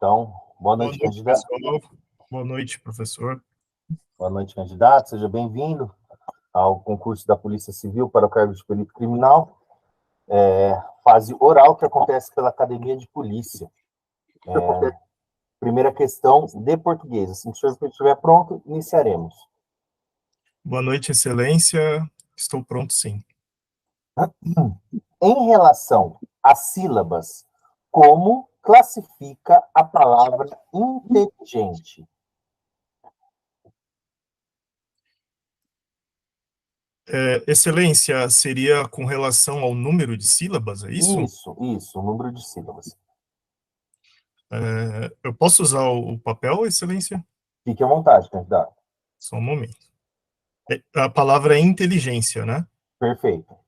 Então, boa Boa noite, noite, candidato. pessoal. Boa noite, professor. Boa noite, candidato. Seja bem-vindo ao concurso da Polícia Civil para o cargo de perito criminal, fase oral que acontece pela Academia de Polícia. Primeira questão de português. Assim que o senhor estiver pronto, iniciaremos. Boa noite, excelência. Estou pronto, sim. Em relação às sílabas, como classifica a palavra inteligente? Excelência, seria com relação ao número de sílabas, é isso? Isso, o número de sílabas. Eu posso usar o papel, excelência? Fique à vontade, candidato. Só um momento. A palavra é inteligência, né? Perfeito.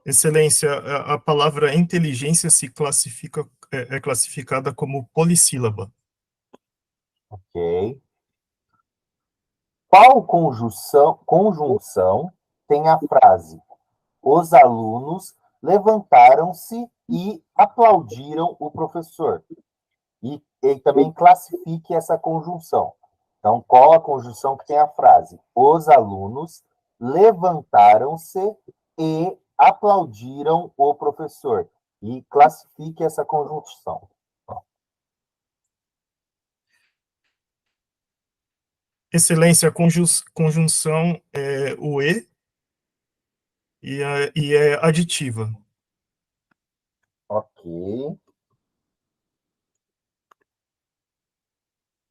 Excelência, a palavra inteligência se classifica, é classificada como polissílaba. Ok. Qual conjunção tem a frase: os alunos levantaram-se e aplaudiram o professor? E também classifique essa conjunção. Então, qual a conjunção que tem a frase: os alunos levantaram-se e aplaudiram o professor? E classifique essa conjunção. Excelência, a conjunção é o e é aditiva. Ok.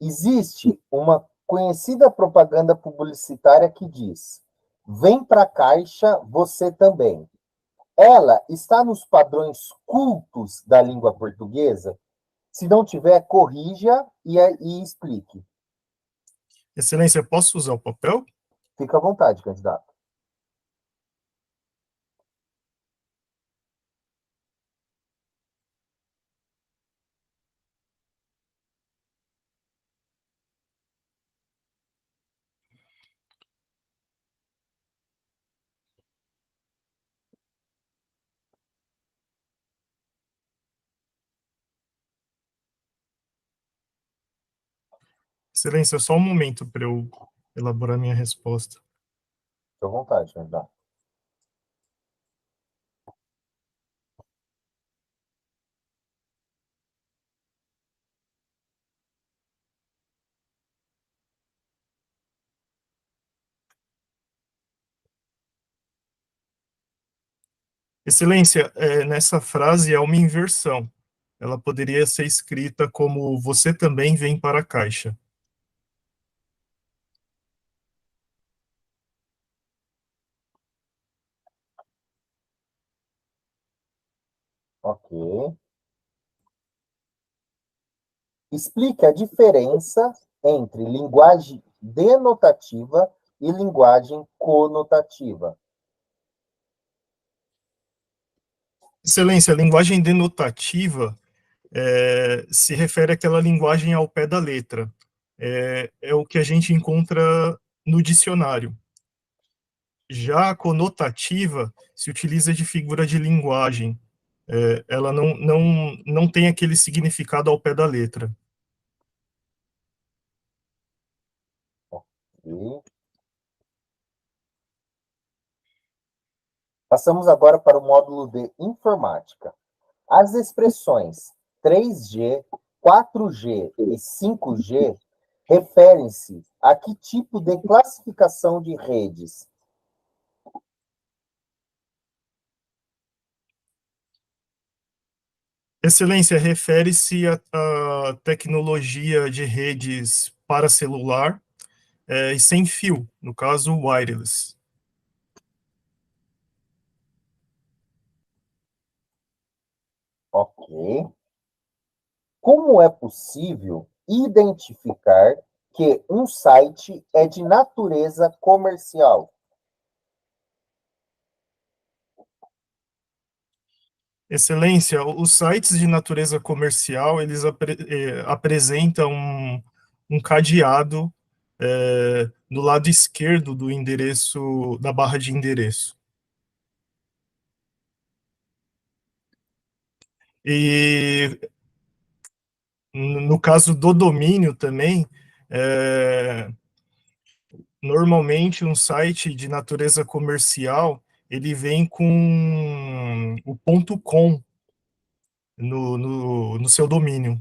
Existe uma conhecida propaganda publicitária que diz: vem para a Caixa, você também. Ela está nos padrões cultos da língua portuguesa? Se não tiver, corrija e explique. Excelência, posso usar o papel? Fica à vontade, candidato. Excelência, só um momento para eu elaborar minha resposta. Fica à vontade, candidato. Excelência, nessa frase há uma inversão. Ela poderia ser escrita como você também vem para a Caixa. Ok. Explique a diferença entre linguagem denotativa e linguagem conotativa. Excelência, a linguagem denotativa se refere àquela linguagem ao pé da letra. É o que a gente encontra no dicionário. Já a conotativa se utiliza de figura de linguagem. Ela não tem aquele significado ao pé da letra. Ok. Passamos agora para o módulo de informática. As expressões 3G, 4G e 5G referem-se a que tipo de classificação de redes? Excelência, refere-se à tecnologia de redes para celular e sem fio, no caso, wireless. Ok. Como é possível identificar que um site é de natureza comercial? Excelência, os sites de natureza comercial, eles apresentam um cadeado no lado esquerdo do endereço, da barra de endereço. E no caso do domínio também, normalmente um site de natureza comercial, ele vem com o ponto .com no seu domínio,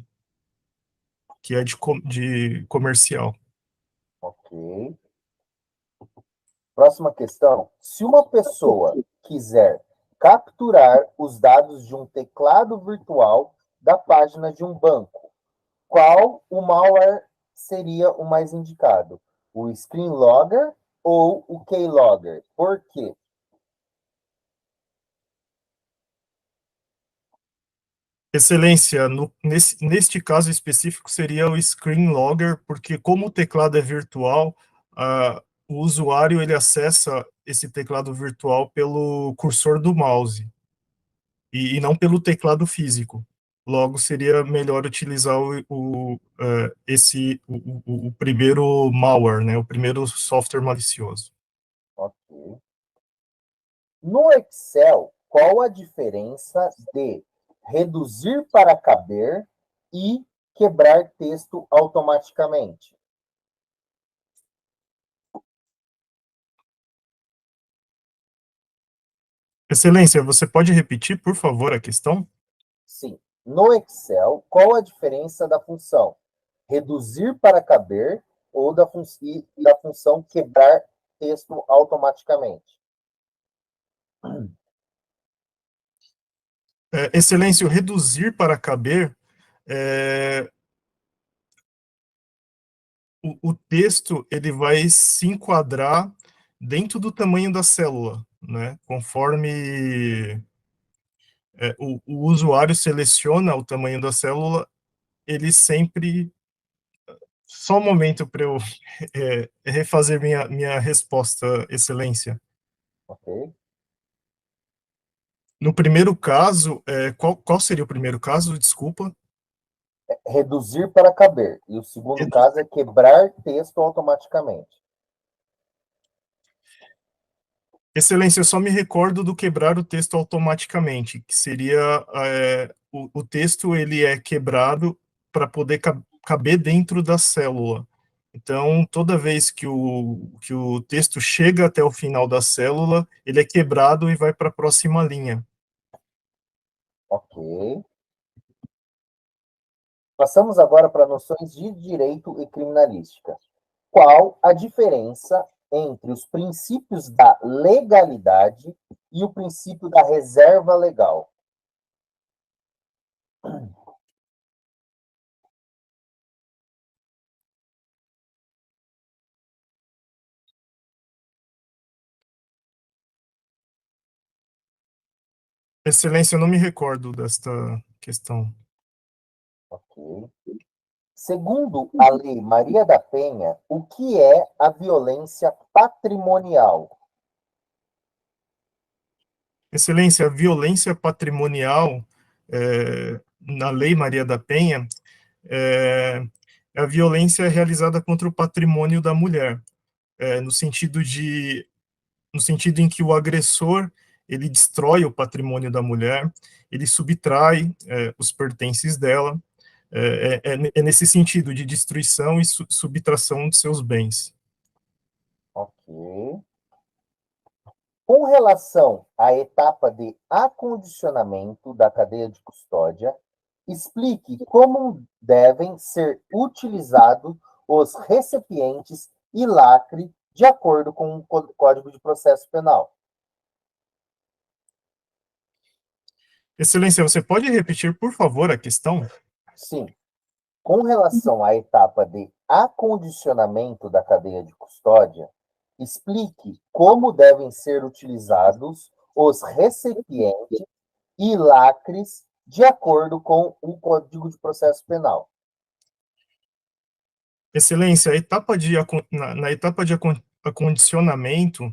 que é de comercial. Ok. Próxima questão. Se uma pessoa quiser capturar os dados de um teclado virtual da página de um banco, qual o malware seria o mais indicado? O Screen Logger ou o Keylogger? Por quê? Excelência, neste caso específico seria o Screen Logger, porque como o teclado é virtual, o usuário ele acessa esse teclado virtual pelo cursor do mouse e não pelo teclado físico. Logo, seria melhor utilizar o primeiro malware, né, o primeiro software malicioso. Ok. No Excel, qual a diferença de reduzir para caber e quebrar texto automaticamente? Excelência, você pode repetir, por favor, a questão? Sim. No Excel, qual a diferença da função reduzir para caber ou da função quebrar texto automaticamente? Excelência, o reduzir para caber é, o texto ele vai se enquadrar dentro do tamanho da célula, né? Conforme o usuário seleciona o tamanho da célula, ele sempre. Só um momento para eu refazer minha resposta, Excelência. Ok. No primeiro caso, qual seria o primeiro caso? Desculpa. Reduzir para caber. E o segundo caso é quebrar texto automaticamente. Excelência, eu só me recordo do quebrar o texto automaticamente, que seria o texto ele é quebrado para poder caber dentro da célula. Então, toda vez que o texto chega até o final da célula, ele é quebrado e vai para a próxima linha. Ok. Passamos agora para noções de direito e criminalística. Qual a diferença entre os princípios da legalidade e o princípio da reserva legal? Excelência, eu não me recordo desta questão. Ok. Segundo a Lei Maria da Penha, o que é a violência patrimonial? Excelência, a violência patrimonial, na Lei Maria da Penha, é, é a violência realizada contra o patrimônio da mulher, no no sentido em que o agressor ele destrói o patrimônio da mulher, ele subtrai os pertences dela, é nesse sentido de destruição e subtração de seus bens. Ok. Com relação à etapa de acondicionamento da cadeia de custódia, explique como devem ser utilizados os recipientes e lacre de acordo com o Código de Processo Penal. Excelência, você pode repetir, por favor, a questão? Sim. Com relação à etapa de acondicionamento da cadeia de custódia, explique como devem ser utilizados os recipientes e lacres de acordo com o Código de Processo Penal. Excelência, na etapa de acondicionamento,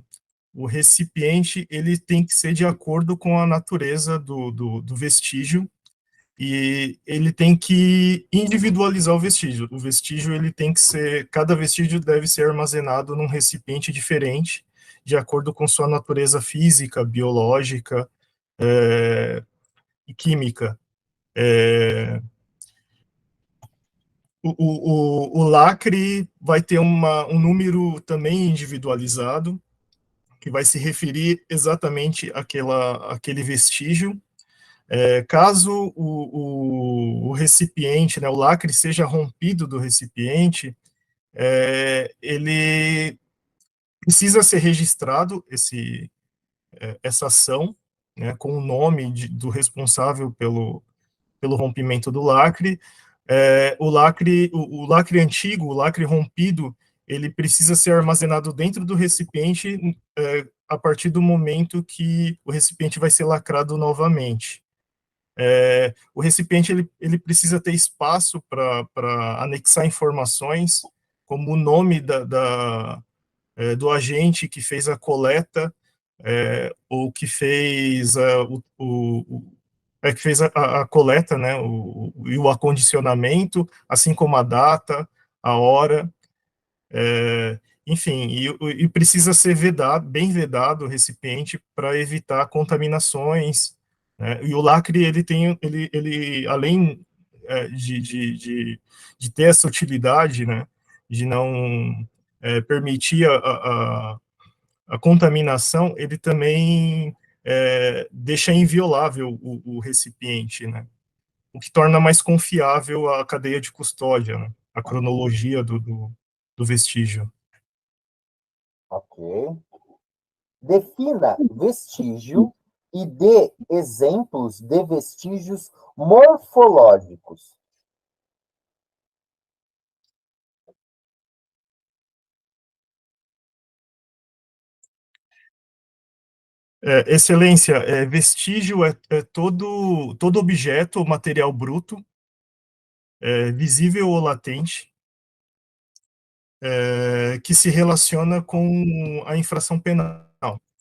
o recipiente ele tem que ser de acordo com a natureza do vestígio, e ele tem que individualizar o vestígio. O vestígio ele tem que ser, cada vestígio deve ser armazenado num recipiente diferente, de acordo com sua natureza física, biológica, e química. O lacre vai ter um número também individualizado, que vai se referir exatamente àquele vestígio. Caso o recipiente, né, o lacre seja rompido do recipiente, ele precisa ser registrado, essa ação, né, com o nome do responsável pelo rompimento do lacre. O lacre antigo, o lacre rompido, ele precisa ser armazenado dentro do recipiente a partir do momento que o recipiente vai ser lacrado novamente. O recipiente ele precisa ter espaço para anexar informações, como o nome do agente que fez a coleta, ou que fez que fez a coleta, né, e o acondicionamento, assim como a data, a hora, enfim, e precisa ser bem vedado o recipiente para evitar contaminações, né, e o lacre, ele além de ter essa utilidade, né, de não permitir a contaminação, ele também deixa inviolável o recipiente, né? O que torna mais confiável a cadeia de custódia, né? A cronologia do vestígio. Ok. Defina vestígio e dê exemplos de vestígios morfológicos. Excelência, vestígio é todo objeto ou material bruto, visível ou latente, que se relaciona com a infração penal.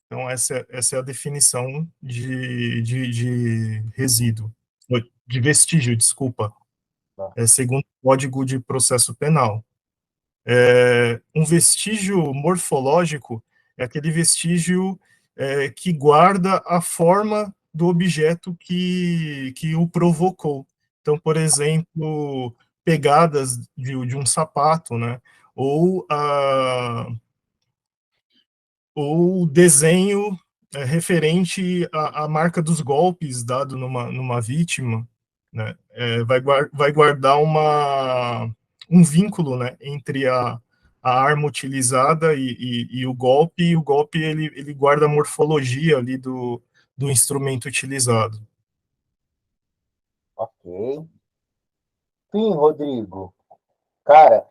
Então, essa é a definição de resíduo, de vestígio, desculpa, segundo o Código de Processo Penal. Um vestígio morfológico é aquele vestígio que guarda a forma do objeto que o provocou. Então, por exemplo, pegadas de um sapato, né? Ou ou desenho referente à marca dos golpes dado numa vítima, né? Vai guardar um vínculo, né, entre a arma utilizada e o golpe ele guarda a morfologia ali do instrumento utilizado. Ok. Sim, Rodrigo. Cara,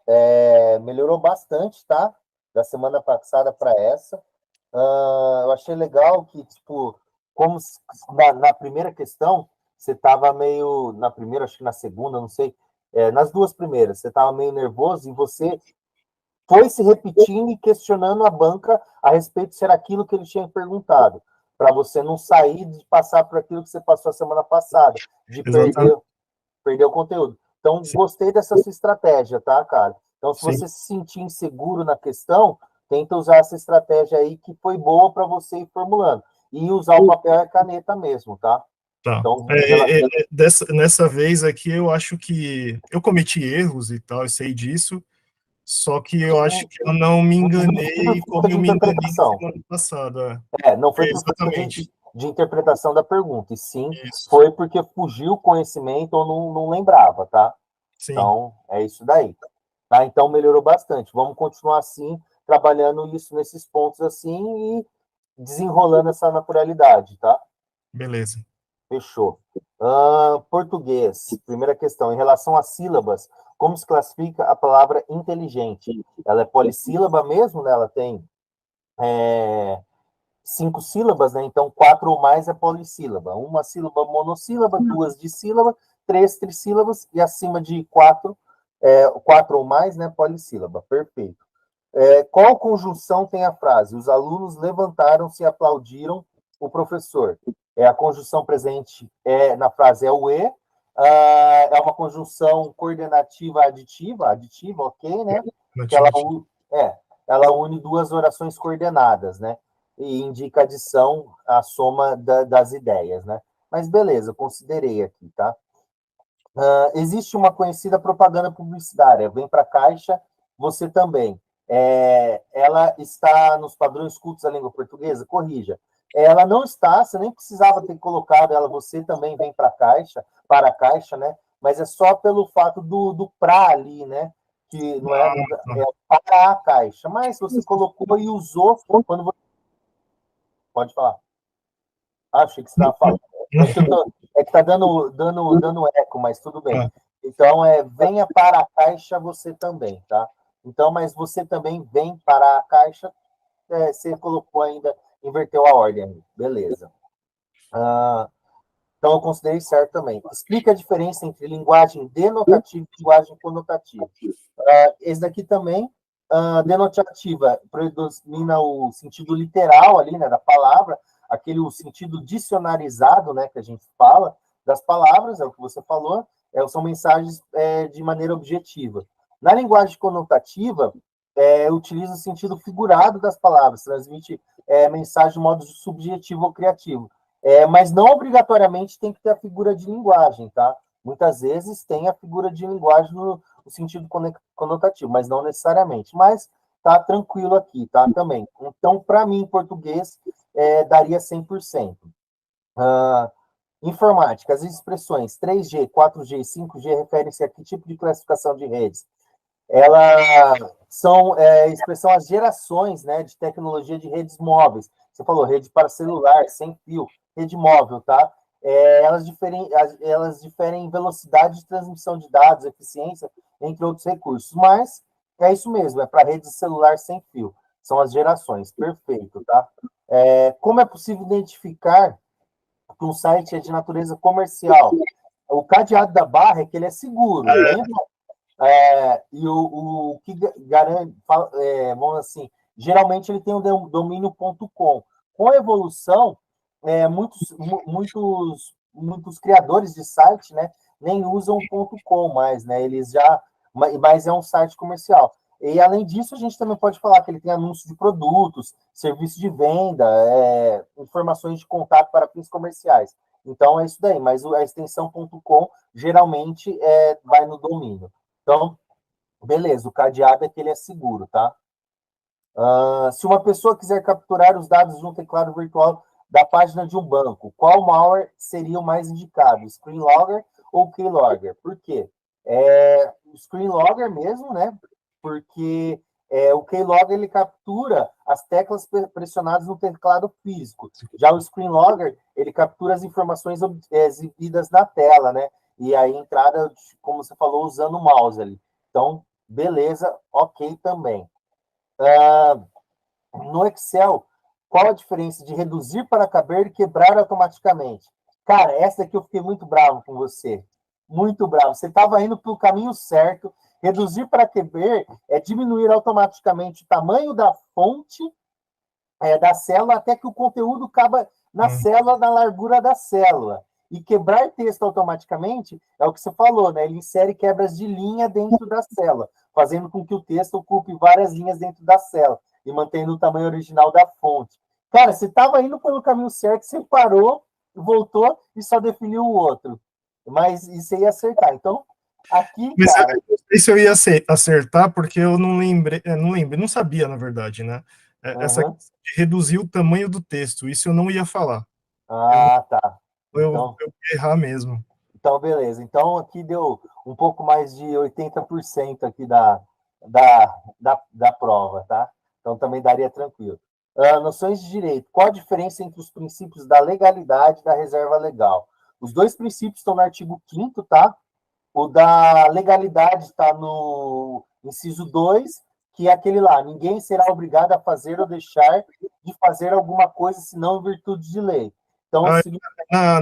melhorou bastante, tá? Da semana passada para essa. Eu achei legal que, tipo, como na primeira questão, você estava meio. Na primeira, acho que na segunda, não sei. Nas duas primeiras, você estava meio nervoso e você foi se repetindo e questionando a banca a respeito se era aquilo que ele tinha perguntado, para você não sair de passar por aquilo que você passou a semana passada, de Exatamente. perder o conteúdo. Então, Sim, gostei dessa sua estratégia, tá, cara? Então, se sim. você se sentir inseguro na questão, tenta usar essa estratégia aí que foi boa para você ir formulando. E usar o papel e a caneta mesmo, tá? Tá. Então, Nessa vez aqui, eu acho que eu cometi erros e tal, eu sei disso, só que eu acho que eu não me não foi por enganei falta como de eu me enganei na interpretação. semana passada. Não foi por falta Exatamente. de interpretação da pergunta, e sim Isso. foi porque fugiu o conhecimento ou não lembrava, tá? Sim, Então, é isso daí. Tá? Então, melhorou bastante. Vamos continuar assim, trabalhando isso nesses pontos assim e desenrolando essa naturalidade, tá? beleza. Fechou. Português. Primeira questão. Em relação às sílabas, como se classifica a palavra inteligente? Ela é polissílaba mesmo, né? Ela tem 5 sílabas, né? Então, 4 ou mais é polissílaba. Uma sílaba monossílaba, duas dissílaba, três trissílabas e acima de 4, 4 ou mais, né? Polissílaba. Perfeito. Qual conjunção tem a frase? Os alunos levantaram-se e aplaudiram o professor. A conjunção presente na frase é o e. É uma conjunção coordenativa aditiva, ok, né? Que ela une duas orações coordenadas, né? E indica a adição, a soma das ideias, né? Mas beleza, considerei aqui, tá? Existe uma conhecida propaganda publicitária, vem para a caixa, você também. Ela está nos padrões cultos da língua portuguesa? Corrija. Ela não está, você nem precisava ter colocado ela, você também vem para a caixa, né? Mas é só pelo fato do pra ali, né? Que não é para a caixa. Mas você colocou e usou quando você... Pode falar. Achei que você estava falando. É que está dando eco, mas tudo bem. Então, venha para a caixa você também, tá? Então, mas você também vem para a caixa, você colocou ainda, inverteu a ordem, beleza. Então, eu considerei certo também. Explica a diferença entre linguagem denotativa e linguagem conotativa. Esse daqui também, denotativa, predomina o sentido literal ali, né, da palavra, o sentido dicionarizado, né, que a gente fala, das palavras, é o que você falou, são mensagens de maneira objetiva. Na linguagem conotativa, utiliza o sentido figurado das palavras, transmite mensagem de modo subjetivo ou criativo. Mas não obrigatoriamente tem que ter a figura de linguagem, tá? Muitas vezes tem a figura de linguagem no sentido conotativo, mas não necessariamente. Mas tá tranquilo aqui, tá? Também. Então, para mim, em português, daria 100%. Informática, as expressões 3G, 4G e 5G referem-se a que tipo de classificação de redes? Elas são expressão às gerações, né, de tecnologia de redes móveis. Você falou rede para celular, sem fio, rede móvel, tá? Elas diferem em velocidade de transmissão de dados, eficiência, entre outros recursos. Mas é isso mesmo, é para rede celular sem fio. São as gerações, perfeito, tá? Como é possível identificar que um site é de natureza comercial? O cadeado da barra é que ele é seguro, lembra? E o que garante, vamos assim, geralmente ele tem um domínio.com. Com a evolução, muitos criadores de site, né, nem usam .com mais, né, mas é um site comercial. E além disso, a gente também pode falar que ele tem anúncio de produtos, serviço de venda, informações de contato para fins comerciais. Então é isso daí, mas a extensão .com geralmente vai no domínio. Então, beleza, o cadeado é que ele é seguro, tá? Se uma pessoa quiser capturar os dados de um teclado virtual da página de um banco, qual malware seria o mais indicado? Screenlogger ou Keylogger? Por quê? O Screenlogger mesmo, né? Porque o Keylogger ele captura as teclas pressionadas no teclado físico. Já o Screenlogger, ele captura as informações exibidas na tela, né? E aí, entrada, como você falou, usando o mouse ali. Então, beleza, ok também. No Excel, qual a diferença de reduzir para caber e quebrar automaticamente? Cara, essa aqui eu fiquei muito bravo com você. Muito bravo. Você estava indo para o caminho certo. Reduzir para caber é diminuir automaticamente o tamanho da fonte da célula até que o conteúdo caba na célula, na largura da célula. E quebrar texto automaticamente é o que você falou, né? Ele insere quebras de linha dentro da célula, fazendo com que o texto ocupe várias linhas dentro da célula e mantendo o tamanho original da fonte. Cara, você estava indo pelo caminho certo, você parou, voltou e só definiu o outro. Mas isso ia acertar. Então, aqui, mas cara... Isso eu ia acertar, porque eu não lembrei, não sabia, na verdade, né? Essa questão de reduzir o tamanho do texto, isso eu não ia falar. Tá. Então, eu ia errar mesmo. Então, beleza. Então, aqui deu um pouco mais de 80% aqui da prova, tá? Então, também daria tranquilo. Noções de direito. Qual a diferença entre os princípios da legalidade e da reserva legal? Os dois princípios estão no artigo 5º, tá? O da legalidade está no inciso 2, que é aquele lá. Ninguém será obrigado a fazer ou deixar de fazer alguma coisa, senão em virtude de lei. Então,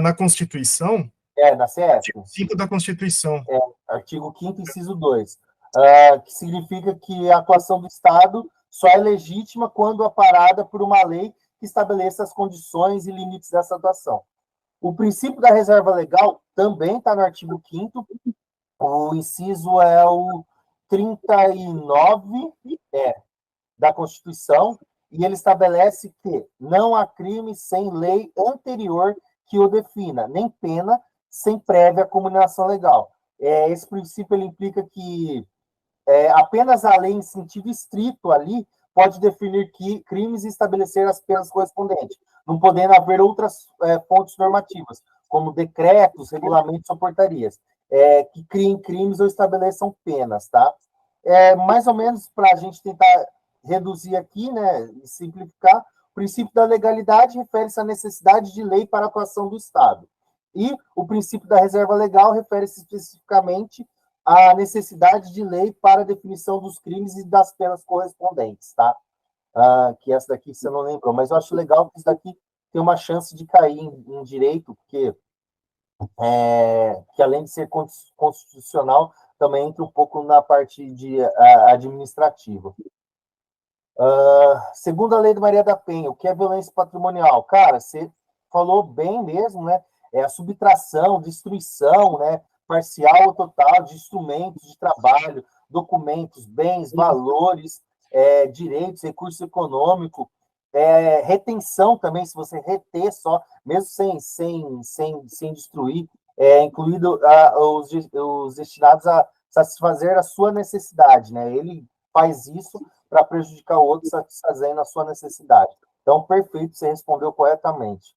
na Constituição? Na CF. Artigo 5 da Constituição. Artigo 5º, inciso 2. Que significa que a atuação do Estado só é legítima quando amparada por uma lei que estabeleça as condições e limites dessa atuação. O princípio da reserva legal também está no artigo 5º, o inciso é o 39 da Constituição, e ele estabelece que não há crime sem lei anterior que o defina, nem pena sem prévia comunicação legal. Esse princípio ele implica que apenas a lei em sentido estrito ali pode definir crimes e estabelecer as penas correspondentes, não podendo haver outras fontes normativas, como decretos, regulamentos ou portarias, que criem crimes ou estabeleçam penas, tá? Mais ou menos para a gente tentar reduzir aqui, né, e simplificar, o princípio da legalidade refere-se à necessidade de lei para a atuação do Estado. E o princípio da reserva legal refere-se especificamente à necessidade de lei para a definição dos crimes e das penas correspondentes, tá? Que essa daqui você não lembrou, mas eu acho legal que isso daqui tem uma chance de cair em direito, porque que além de ser constitucional, também entra um pouco na parte administrativa. Segundo a lei de Maria da Penha, o que é violência patrimonial? Cara, você falou bem mesmo, né? É a subtração, destruição, né? Parcial ou total de instrumentos de trabalho, documentos, bens, valores, direitos, recurso econômico, retenção também, se você reter só, mesmo sem destruir, incluído os destinados a satisfazer a sua necessidade, né? Ele faz isso para prejudicar o outro, satisfazendo a sua necessidade. Então, perfeito, você respondeu corretamente.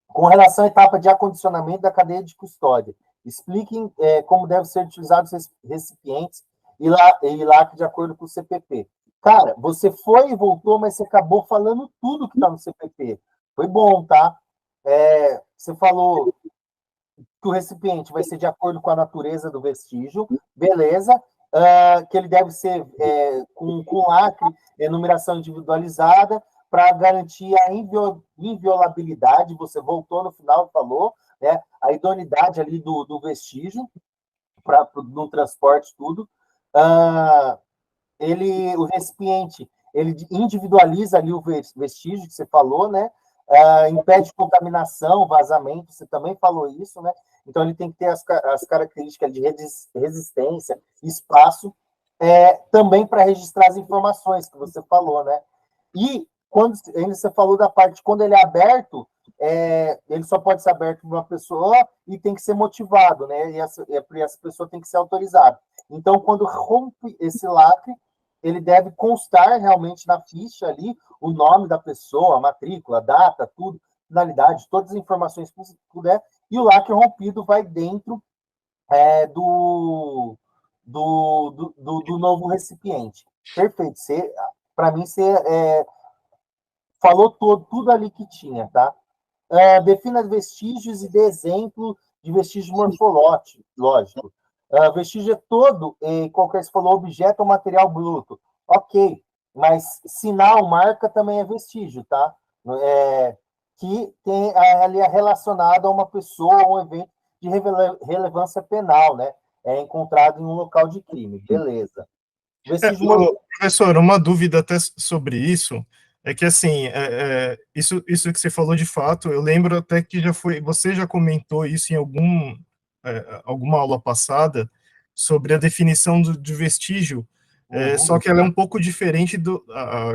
Com relação à etapa de acondicionamento da cadeia de custódia, expliquem como devem ser utilizados os recipientes e lacre de acordo com o CPP. Cara, você foi e voltou, mas você acabou falando tudo que está no CPP. Foi bom, tá? Você falou que o recipiente vai ser de acordo com a natureza do vestígio, beleza, que ele deve ser com lacre, numeração individualizada, para garantir a inviolabilidade, você voltou no final e falou, né, a idoneidade ali do vestígio, no transporte, tudo. O recipiente, ele individualiza ali o vestígio que você falou, né? Impede contaminação, vazamento, você também falou isso, né? Então, ele tem que ter as características de resistência, espaço, também para registrar as informações que você falou, né? E quando você falou da parte, quando ele é aberto, ele só pode ser aberto para uma pessoa e tem que ser motivado, né? E essa pessoa tem que ser autorizada. Então, quando rompe esse lacre, ele deve constar realmente na ficha ali o nome da pessoa, a matrícula, a data, tudo, finalidade, todas as informações que puder, e o lacre rompido vai dentro do novo recipiente. Perfeito. Para mim, você falou tudo ali que tinha, tá? Defina vestígios e dê exemplo de vestígio morfológico. Vestígio é todo, qualquer se falou, objeto ou material bruto. Ok, mas sinal, marca também é vestígio, tá? Que tem ali relacionado a uma pessoa ou um evento de relevância penal, né? Encontrado em um local de crime. Beleza. Professor, uma dúvida até sobre isso é que, assim, isso que você falou de fato, eu lembro até que você já comentou isso em alguma aula passada, sobre a definição de vestígio, só que ela é um pouco diferente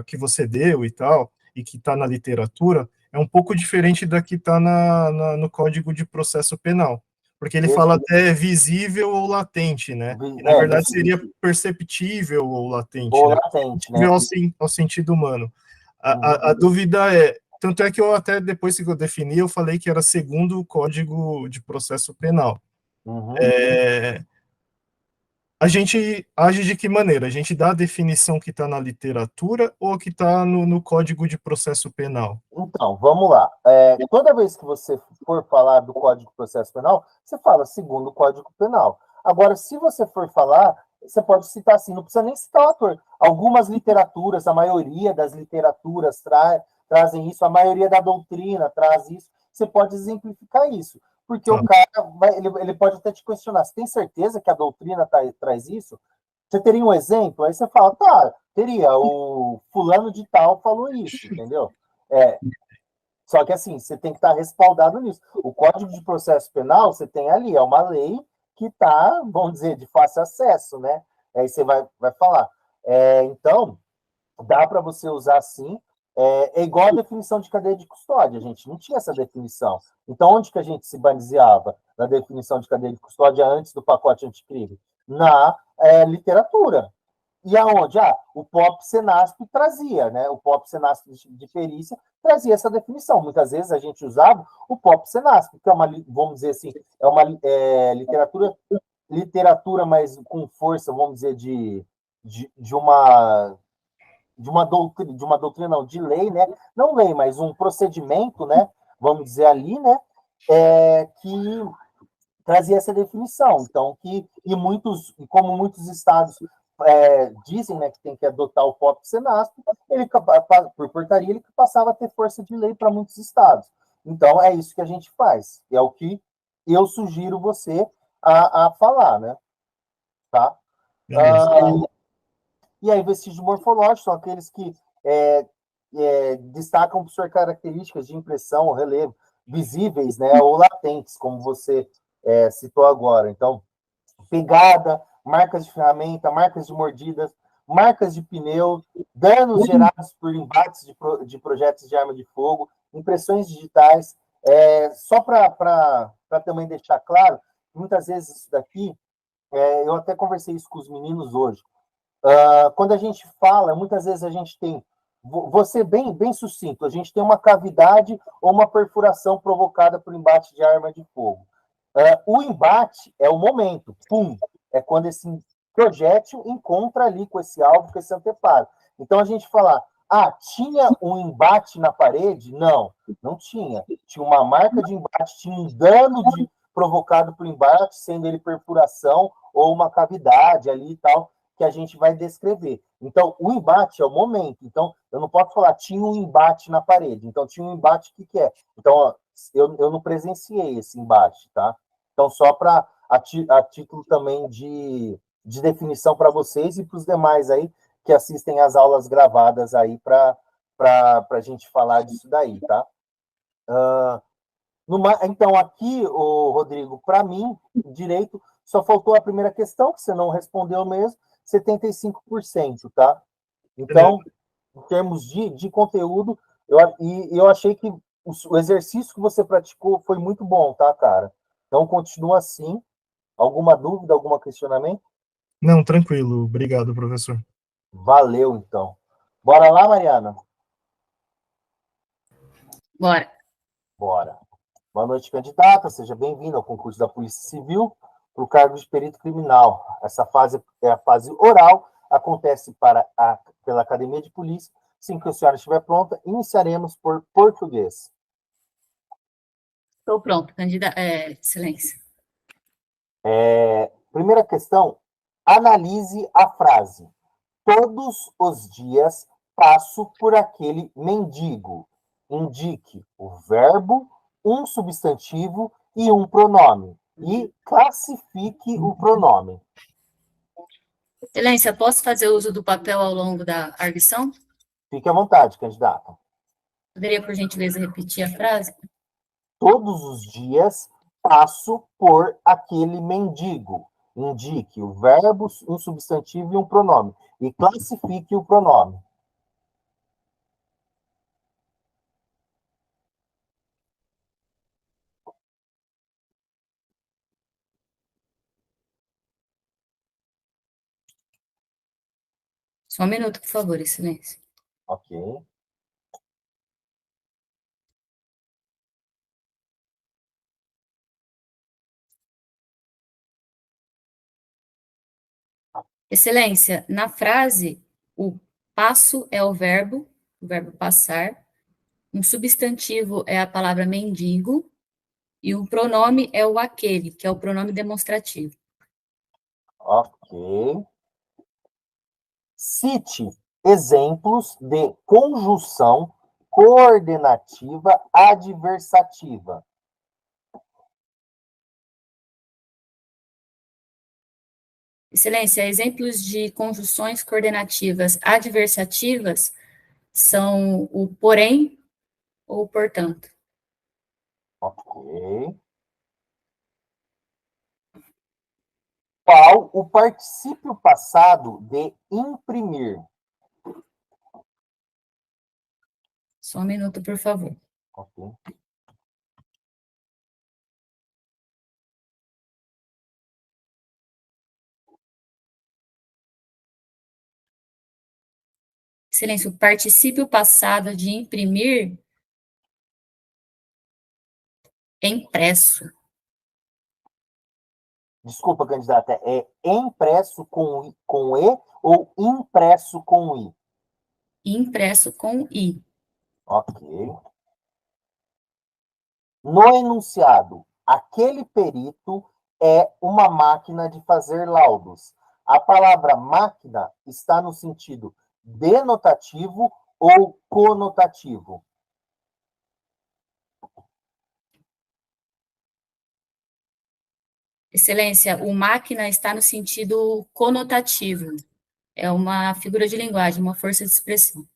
que você deu e tal, e que está na literatura, é um pouco diferente da que está no Código de Processo Penal, porque ele fala até visível ou latente, né? E, na verdade, seria perceptível ou latente, ou né? latente, né? Ao sentido humano. A dúvida é, tanto é que eu até, depois que eu defini, eu falei que era segundo o Código de Processo Penal. A gente age de que maneira? A gente dá a definição que está na literatura ou que está no Código de Processo Penal? Então, vamos lá. Toda vez que você for falar do Código de Processo Penal, você fala segundo o Código Penal. Agora, se você for falar, você pode citar assim, não precisa nem citar o autor. Algumas literaturas, a maioria das literaturas trazem isso, a maioria da doutrina traz isso. Você pode exemplificar isso. Porque o cara ele pode até te questionar, você tem certeza que a doutrina traz isso? Você teria um exemplo? Aí você fala, tá, teria, o fulano de tal falou isso, entendeu? Só que assim, você tem que estar respaldado nisso. O Código de Processo Penal, você tem ali, é uma lei que está, vamos dizer, de fácil acesso, né? Aí você vai falar. Então, dá para você usar assim. É igual a definição de cadeia de custódia, a gente não tinha essa definição. Então, onde que a gente se baseava na definição de cadeia de custódia antes do pacote anticrime? Na literatura. E aonde? O POP Senasp trazia, né? O POP Senasp de perícia trazia essa definição. Muitas vezes a gente usava o POP Senasp, que é uma, vamos dizer assim, é uma literatura, mas com força, vamos dizer, de uma doutrina, não, de lei, né? Não lei, mas um procedimento, né? Vamos dizer ali, né? Que trazia essa definição. Então, como muitos estados dizem, né, que tem que adotar o POP Senasp, ele, por portaria, ele passava a ter força de lei para muitos estados. Então, é isso que a gente faz. É o que eu sugiro você a falar, né? Tá? E aí, vestígios morfológicos são aqueles que destacam por suas características de impressão ou relevo, visíveis, né, ou latentes, como você citou agora. Então, pegada, marcas de ferramenta, marcas de mordidas, marcas de pneu, danos gerados por embates de projetos de arma de fogo, impressões digitais. Só para também deixar claro, muitas vezes isso daqui, eu até conversei isso com os meninos hoje. Quando a gente fala, muitas vezes a gente tem, vou ser bem sucinto, a gente tem uma cavidade ou uma perfuração provocada por embate de arma de fogo. O embate é o momento, pum, é quando esse projétil encontra ali com esse alvo, com esse anteparo. Então a gente fala, tinha um embate na parede? Não, não tinha. Tinha uma marca de embate, tinha um dano provocado por embate, sendo ele perfuração ou uma cavidade ali e tal, que a gente vai descrever. Então, o embate é o momento. Então, eu não posso falar, tinha um embate na parede. Então, tinha um embate, o que é? Então, ó, eu não presenciei esse embate, tá? Então, só para a título também de definição para vocês e para os demais aí que assistem às aulas gravadas aí para a gente falar disso daí, tá? Então, aqui, Rodrigo, para mim, direito, só faltou a primeira questão, que você não respondeu mesmo, 75%, tá? Então, em termos de conteúdo, eu achei que o exercício que você praticou foi muito bom, tá, cara? Então, continua assim. Alguma dúvida, algum questionamento? Não, tranquilo. Obrigado, professor. Valeu, então. Bora lá, Mariana? Bora. Bora. Boa noite, candidata. Seja bem-vinda ao concurso da Polícia Civil para o cargo de perito criminal. Essa fase é a fase oral, acontece pela Academia de Polícia. Assim que a senhora estiver pronta, iniciaremos por português. Estou pronto, candidata. Excelência. Primeira questão, analise a frase. Todos os dias passo por aquele mendigo. Indique o verbo, um substantivo e um pronome. E classifique o pronome. Excelência, posso fazer uso do papel ao longo da arguição? Fique à vontade, candidata. Poderia, por gentileza, repetir a frase? Todos os dias passo por aquele mendigo. Indique o verbo, um substantivo e um pronome. E classifique o pronome. Só um minuto, por favor, excelência. Ok. Excelência, na frase, o passo é o verbo passar, um substantivo é a palavra mendigo, e o pronome é o aquele, que é o pronome demonstrativo. Ok. Cite exemplos de conjunção coordenativa adversativa. Excelência, exemplos de conjunções coordenativas adversativas são o porém ou portanto. Ok. Qual o particípio passado de imprimir? Só um minuto, por favor. Ok. Excelência, o particípio passado de imprimir é impresso. Desculpa, candidata, é impresso com E ou impresso com I? Impresso com I. Ok. No enunciado, aquele perito é uma máquina de fazer laudos. A palavra máquina está no sentido denotativo ou conotativo? Excelência, o máquina está no sentido conotativo. É uma figura de linguagem, uma força de expressão.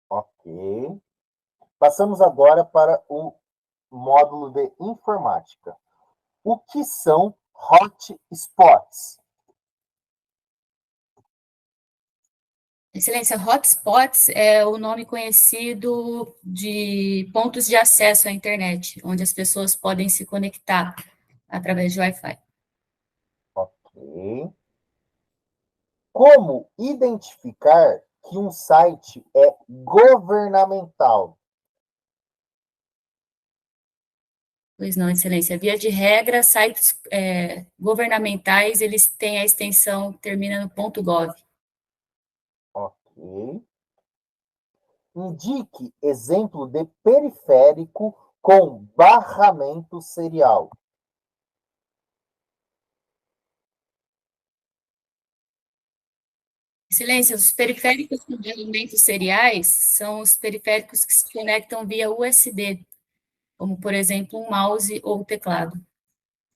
Ok. Passamos agora para o módulo de informática. O que são hotspots? Excelência, hotspots é o nome conhecido de pontos de acesso à internet, onde as pessoas podem se conectar através de Wi-Fi. Ok. Como identificar que um site é governamental? Pois não, excelência. Via de regra, sites governamentais, eles têm a extensão, termina no .gov. Ok. Indique exemplo de periférico com barramento serial. Excelência, os periféricos com elementos seriais são os periféricos que se conectam via USB, como, por exemplo, um mouse ou teclado.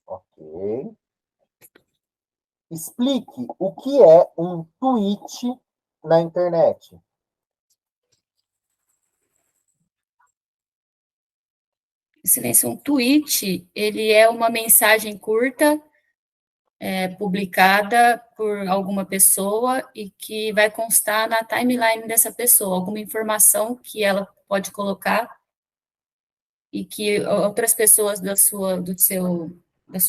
Ok. Explique o que é um tweet na internet. Excelência, um tweet, ele é uma mensagem curta, publicada por alguma pessoa e que vai constar na timeline dessa pessoa, alguma informação que ela pode colocar e que outras pessoas da sua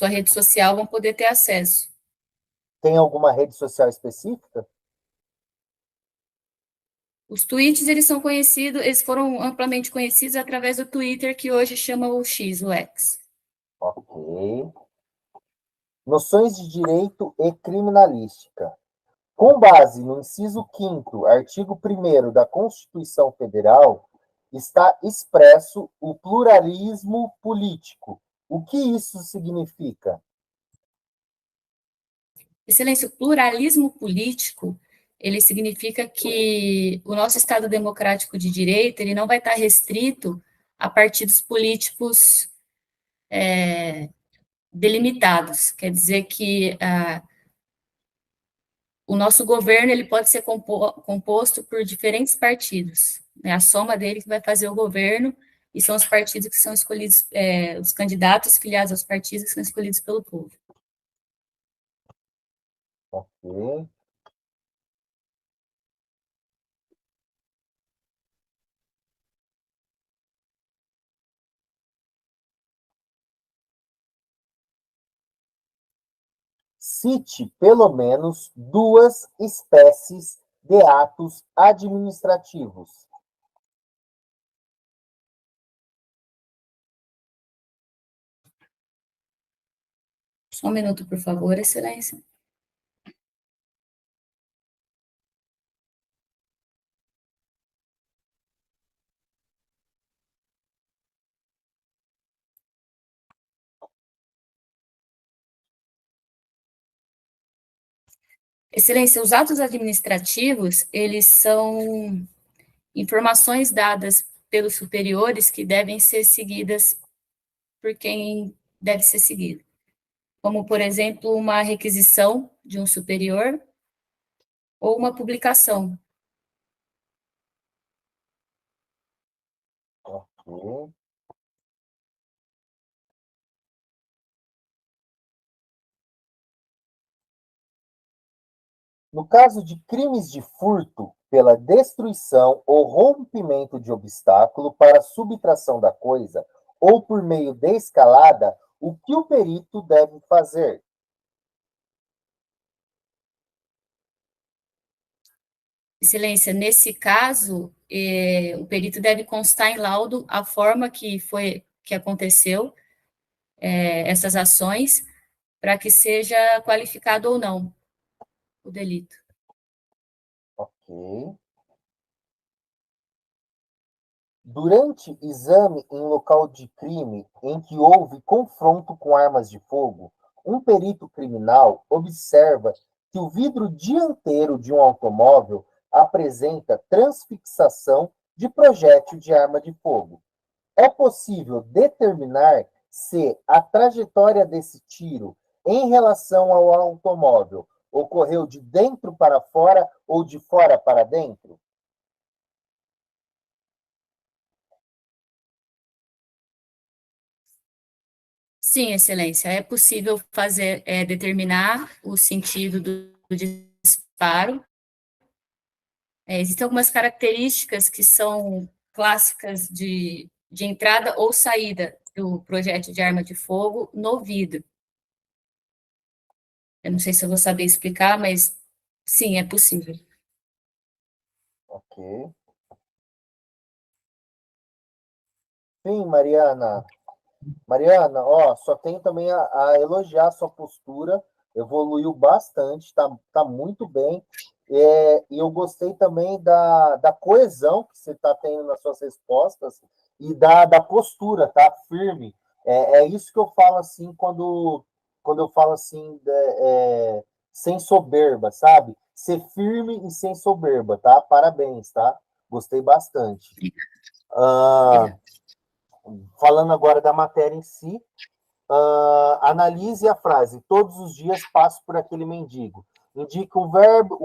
rede social vão poder ter acesso. Tem alguma rede social específica? Os tweets, eles são conhecidos, eles foram amplamente conhecidos através do Twitter, que hoje chama o X, o X. Ok. Noções de direito e criminalística. Com base no inciso 5º, artigo 1º da Constituição Federal, está expresso o pluralismo político. O que isso significa? Excelência, o pluralismo político, ele significa que o nosso Estado democrático de direito, ele não vai estar restrito a partidos políticos delimitados. Quer dizer que o nosso governo, ele pode ser composto por diferentes partidos, né? A soma dele que vai fazer o governo, e são os partidos que são escolhidos, os candidatos filiados aos partidos que são escolhidos pelo povo. Ok. Cite pelo menos duas espécies de atos administrativos. Só um minuto, por favor, excelência. Excelência, os atos administrativos, eles são informações dadas pelos superiores que devem ser seguidas por quem deve ser seguido. como, por exemplo, uma requisição de um superior ou uma publicação. Ok. No caso de crimes de furto pela destruição ou rompimento de obstáculo para a subtração da coisa ou por meio de escalada, o que o perito deve fazer? Excelência, nesse caso, o perito deve constar em laudo a forma que aconteceu essas ações, para que seja qualificado ou não o delito. Ok. Durante exame em local de crime em que houve confronto com armas de fogo, um perito criminal observa que o vidro dianteiro de um automóvel apresenta transfixação de projétil de arma de fogo. É possível determinar se a trajetória desse tiro em relação ao automóvel ocorreu de dentro para fora ou de fora para dentro? Sim, Excelência, é possível determinar o sentido do disparo. Existem algumas características que são clássicas de entrada ou saída do projétil de arma de fogo no vidro. Eu não sei se eu vou saber explicar, mas sim, é possível. Ok. Sim, Mariana. Mariana, ó, só tenho também a elogiar a sua postura, evoluiu bastante, tá muito bem. E eu gostei também da coesão que você está tendo nas suas respostas e da postura, tá? Firme. É isso que eu falo assim quando eu falo assim, sem soberba, sabe? Ser firme e sem soberba, tá? Parabéns, tá? Gostei bastante. Ah, falando agora da matéria em si, analise a frase. Todos os dias passo por aquele mendigo. Indica o verbo,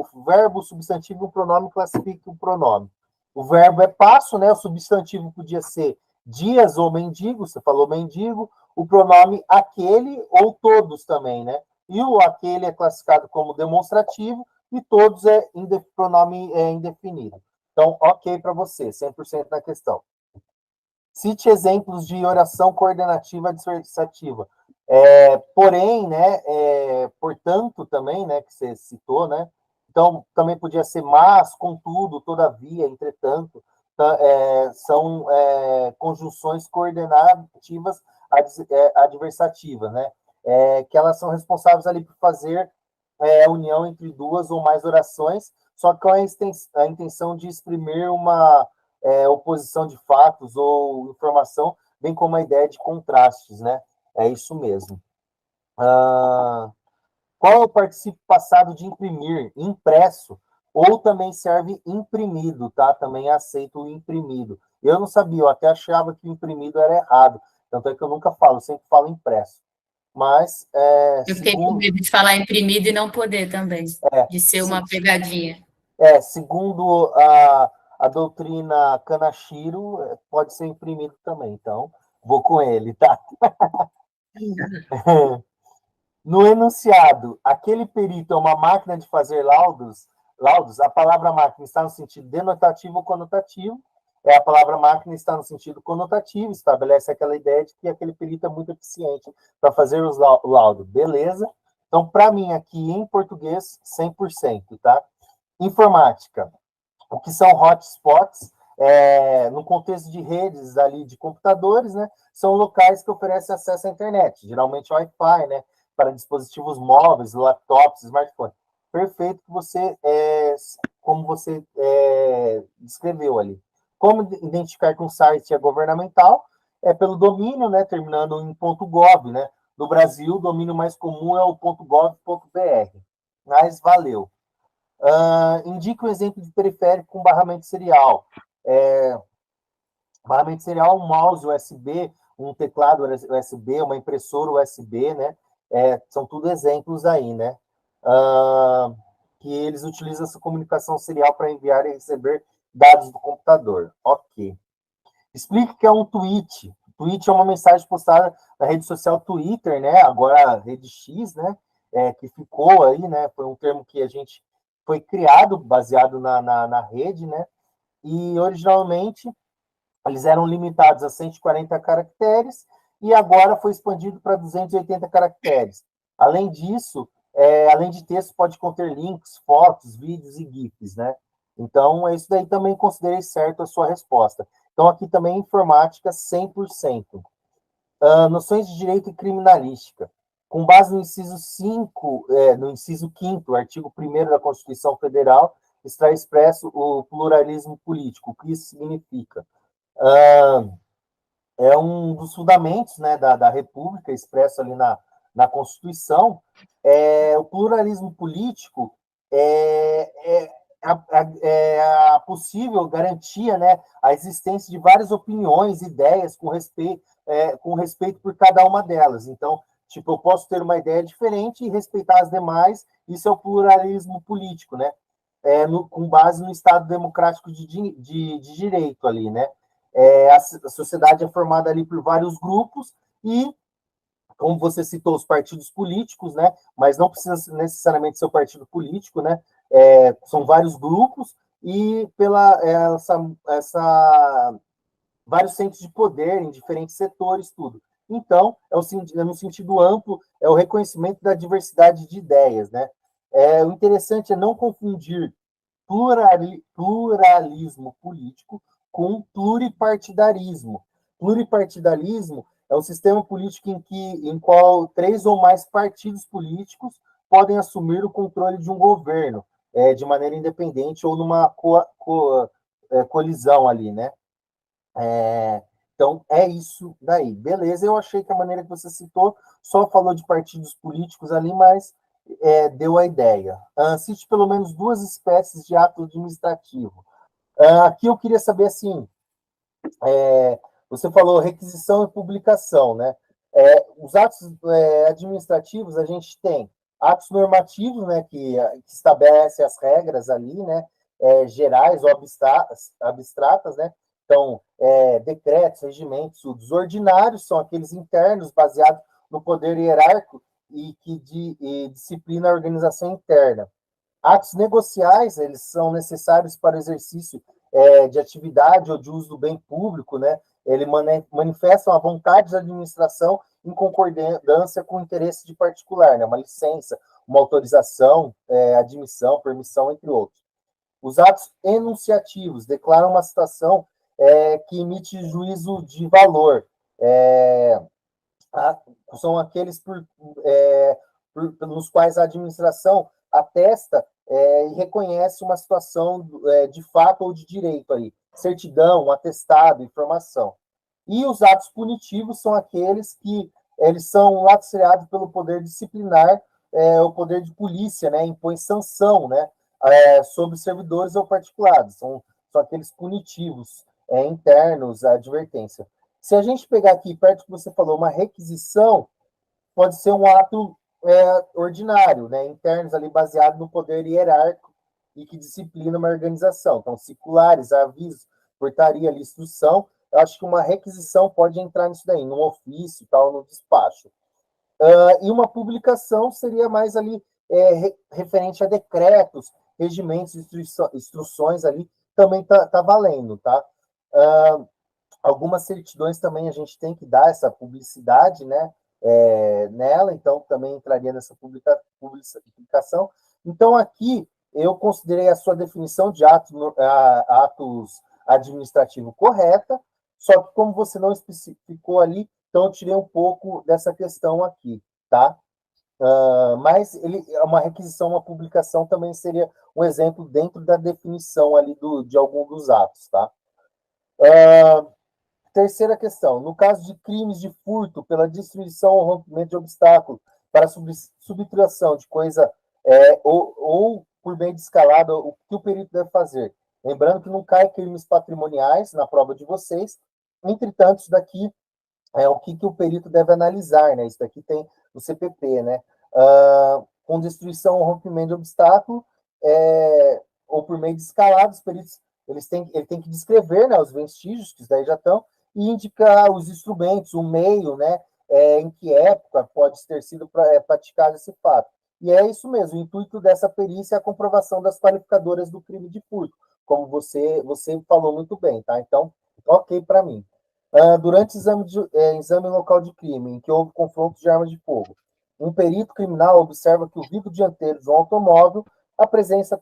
o substantivo e o pronome classifica o pronome. O verbo é passo, né? O substantivo podia ser dias ou mendigo, você falou mendigo. O pronome aquele ou todos também, né? E o aquele é classificado como demonstrativo e todos pronome indefinido. Então, ok para você, 100% na questão. Cite exemplos de oração coordenativa dissertativa. Porém, né, portanto, também, né, que você citou, né? Então, também podia ser mas, contudo, todavia, entretanto, são conjunções coordenativas adversativas, né? Que elas são responsáveis ali por fazer a união entre duas ou mais orações, só com a intenção de exprimir uma oposição de fatos ou informação, bem como a ideia de contrastes, né? É isso mesmo. Qual é o particípio passado de imprimir? Impresso. Ou também serve imprimido, tá? Também aceito o imprimido. Eu não sabia, eu até achava que o imprimido era errado. Tanto é que eu nunca falo, eu sempre falo impresso. Mas, Eu fiquei com medo de falar imprimido e não poder também, de ser uma pegadinha. Segundo a doutrina Kanashiro, pode ser imprimido também. Então, vou com ele, tá? No enunciado, aquele perito é uma máquina de fazer laudos, a palavra máquina está no sentido denotativo ou conotativo, a palavra máquina está no sentido conotativo, estabelece aquela ideia de que aquele perito é muito eficiente para fazer os laudos, beleza? Então, para mim, aqui em português, 100%, tá? Informática. O que são hotspots? No contexto de redes ali de computadores, né? São locais que oferecem acesso à internet, geralmente Wi-Fi, né? Para dispositivos móveis, laptops, smartphones. Perfeito que você, como você descreveu ali. Como identificar que um site é governamental? É pelo domínio, né? Terminando em .gov, né? No Brasil, o domínio mais comum é o .gov.br. Mas valeu. Indica um exemplo de periférico com barramento serial. Barramento serial, um mouse USB, um teclado USB, uma impressora USB, né? São tudo exemplos aí, né? Que eles utilizam essa comunicação serial para enviar e receber dados do computador. Ok. Explique o que é um tweet. Tweet é uma mensagem postada na rede social Twitter, né? Agora a rede X, né? Que ficou aí, né? Foi um termo que a gente foi criado baseado na rede, né? E originalmente eles eram limitados a 140 caracteres e agora foi expandido para 280 caracteres. Além disso, além de texto, pode conter links, fotos, vídeos e GIFs, né? Então, isso daí também considerei certo a sua resposta. Então, aqui também informática 100%. Noções de direito e criminalística. Com base no inciso 5, no inciso 5º, artigo 1º da Constituição Federal, está expresso o pluralismo político. O que isso significa? É um dos fundamentos, né, da República, expresso ali na Constituição. O pluralismo político é a possível garantia, né, a existência de várias opiniões, ideias com respeito por cada uma delas. Então, tipo, eu posso ter uma ideia diferente e respeitar as demais, isso é o pluralismo político, né? Com base no Estado Democrático de Direito ali, né? A sociedade é formada ali por vários grupos e, como você citou, os partidos políticos, né? Mas não precisa necessariamente ser o partido político, né? São vários grupos e pela vários centros de poder em diferentes setores, tudo. Então, no sentido amplo, é o reconhecimento da diversidade de ideias, né? O interessante é não confundir pluralismo político com pluripartidarismo. Pluripartidarismo é um sistema político em qual 3 ou mais partidos políticos podem assumir o controle de um governo de maneira independente ou numa colisão ali, né? Então, é isso daí. Beleza, eu achei que a maneira que você citou só falou de partidos políticos ali, mas deu a ideia. Cite pelo menos 2 espécies de ato administrativo. Aqui eu queria saber, assim, você falou requisição e publicação, né? Os atos administrativos, a gente tem atos normativos, né, que estabelece as regras ali, né, gerais ou abstratas, né? Então, decretos, regimentos, os ordinários são aqueles internos baseados no poder hierárquico e que disciplina a organização interna. Atos negociais, eles são necessários para o exercício de atividade ou de uso do bem público, né? Eles manifestam a vontade da administração em concordância com o interesse de particular, né? Uma licença, uma autorização, admissão, permissão, entre outros. Os atos enunciativos declaram uma situação que emite juízo de valor. São aqueles nos quais a administração atesta e reconhece uma situação de fato ou de direito ali, certidão, atestado, informação. E os atos punitivos são aqueles que eles são lastreados pelo poder disciplinar, o poder de polícia, né, impõe sanção, né, sobre servidores ou particulares, são aqueles punitivos internos, a advertência. Se a gente pegar aqui, perto do que você falou, uma requisição, pode ser um ato ordinário, né, internos ali baseado no poder hierárquico e que disciplina uma organização. Então, circulares, avisos, portaria, instrução, eu acho que uma requisição pode entrar nisso daí, num ofício, tal, no despacho. E uma publicação seria mais ali referente a decretos, regimentos, instruções ali, também tá valendo, tá? Algumas certidões também a gente tem que dar essa publicidade, né, nela, então também entraria nessa publicação. Então, aqui, eu considerei a sua definição de atos administrativo correta, só que como você não especificou ali, então eu tirei um pouco dessa questão aqui, tá? Mas uma requisição, uma publicação também seria um exemplo dentro da definição ali de algum dos atos, tá? Terceira questão, no caso de crimes de furto pela destruição ou rompimento de obstáculo para subtração de coisa ou por meio de escalada, o que o perito deve fazer? Lembrando que não cai crimes patrimoniais na prova de vocês, entretanto, isso daqui o que o perito deve analisar, né? Isso daqui tem no CPP, né? Com destruição ou rompimento de obstáculo, ou por meio de escalada, os peritos ele tem que descrever, né, os vestígios, que daí já estão, e indicar os instrumentos, o meio, né, em que época pode ter sido praticado esse fato. E é isso mesmo, o intuito dessa perícia é a comprovação das qualificadoras do crime de furto, como você falou muito bem, tá? Então, ok para mim. Durante exame local de crime, em que houve confronto de armas de fogo, um perito criminal observa que o vidro dianteiro de um automóvel apresenta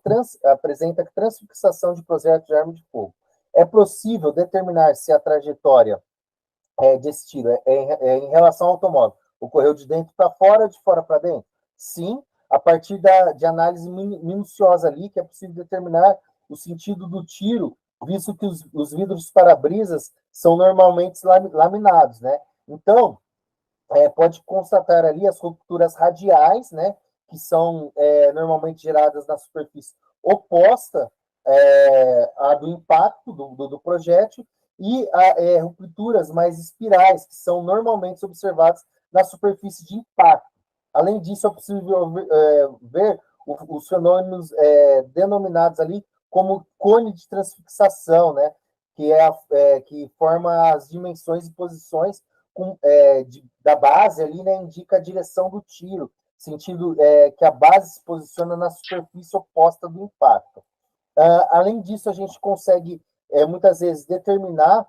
transfixação de projeto de arma de fogo. É possível determinar se a trajetória desse tiro em relação ao automóvel ocorreu de dentro para fora ou de fora para dentro? Sim, a partir de análise minuciosa ali, que é possível determinar o sentido do tiro, visto que os vidros para-brisas são normalmente laminados, né? Então, pode constatar ali as rupturas radiais, né, que são normalmente geradas na superfície oposta à do impacto do projétil, e rupturas mais espirais, que são normalmente observadas na superfície de impacto. Além disso, é possível ver os fenômenos denominados ali como cone de transfixação, né, que forma as dimensões e posições da base ali, né, indica a direção do tiro, sentindo que a base se posiciona na superfície oposta do impacto. Além disso, a gente consegue muitas vezes determinar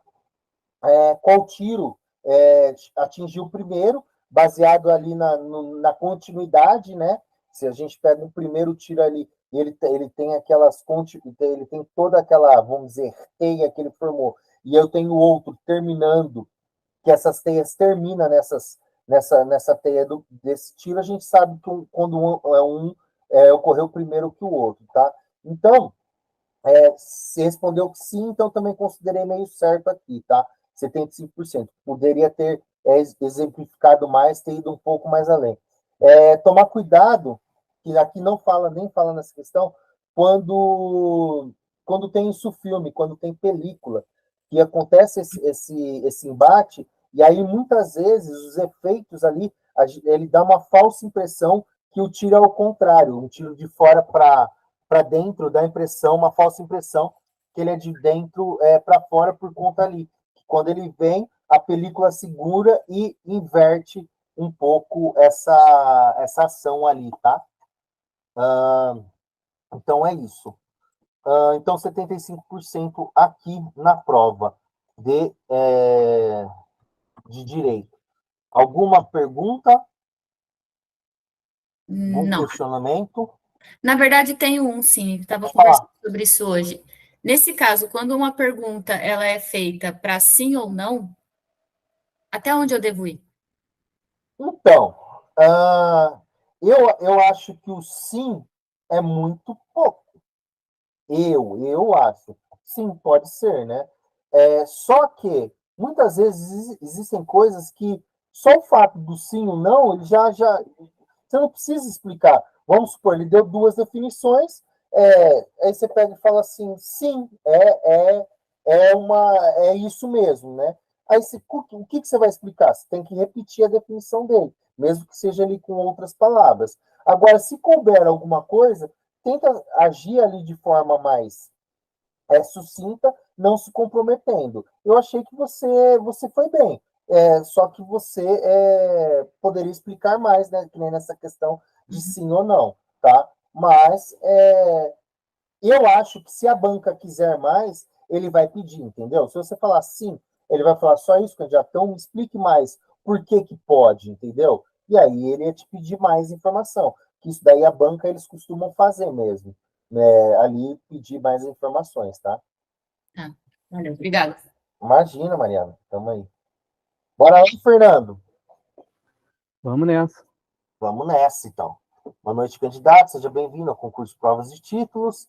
qual tiro atingiu primeiro, baseado ali na continuidade, né? Se a gente pega o primeiro tiro ali, ele tem ele tem toda aquela, vamos dizer, teia que ele formou, e eu tenho outro terminando, que essas teias terminam nessa teia desse tiro, a gente sabe que quando ocorreu primeiro que o outro, tá? Então, se respondeu que sim, então também considerei meio certo aqui, tá? 75%. Poderia ter exemplificado mais, ter ido um pouco mais além. Tomar cuidado, que aqui nem fala nessa questão, quando tem isso filme, quando tem película, que acontece esse embate, e aí muitas vezes os efeitos ali, ele dá uma falsa impressão que o tiro é o contrário, um tiro de fora para dentro, dá uma falsa impressão que ele é de dentro para fora por conta ali. Quando ele vem, a película segura e inverte um pouco essa ação ali, tá? Então é isso. Então, 75% aqui na prova de direito. Alguma pergunta? Algum Não. questionamento? Na verdade, tenho um, sim. Estava conversando sobre isso hoje. Nesse caso, quando uma pergunta ela é feita para sim ou não, até onde eu devo ir? Então, eu acho que o sim é muito pouco. Eu acho. Sim, pode ser, né? Só que muitas vezes existem coisas que só o fato do sim ou não, ele já você não precisa explicar. Vamos supor, ele deu duas definições, aí você pega e fala assim, sim, é isso mesmo, né? Aí o que você vai explicar? Você tem que repetir a definição dele, mesmo que seja ali com outras palavras. Agora, se couber alguma coisa, tenta agir ali de forma mais sucinta, não se comprometendo. Eu achei que você foi bem, só que você poderia explicar mais, né, que nem nessa questão de sim ou não, tá? Mas eu acho que se a banca quiser mais, ele vai pedir, entendeu? Se você falar sim, ele vai falar só isso, candidatão, me explique mais por que pode, entendeu? E aí ele ia te pedir mais informação, que isso daí a banca eles costumam fazer mesmo, né? Ali pedir mais informações, tá? Tá, valeu, obrigada. Imagina, Mariana, tamo aí. Bora lá, Fernando. Vamos nessa. Vamos nessa, então. Boa noite, candidato, seja bem-vindo ao concurso de provas de títulos.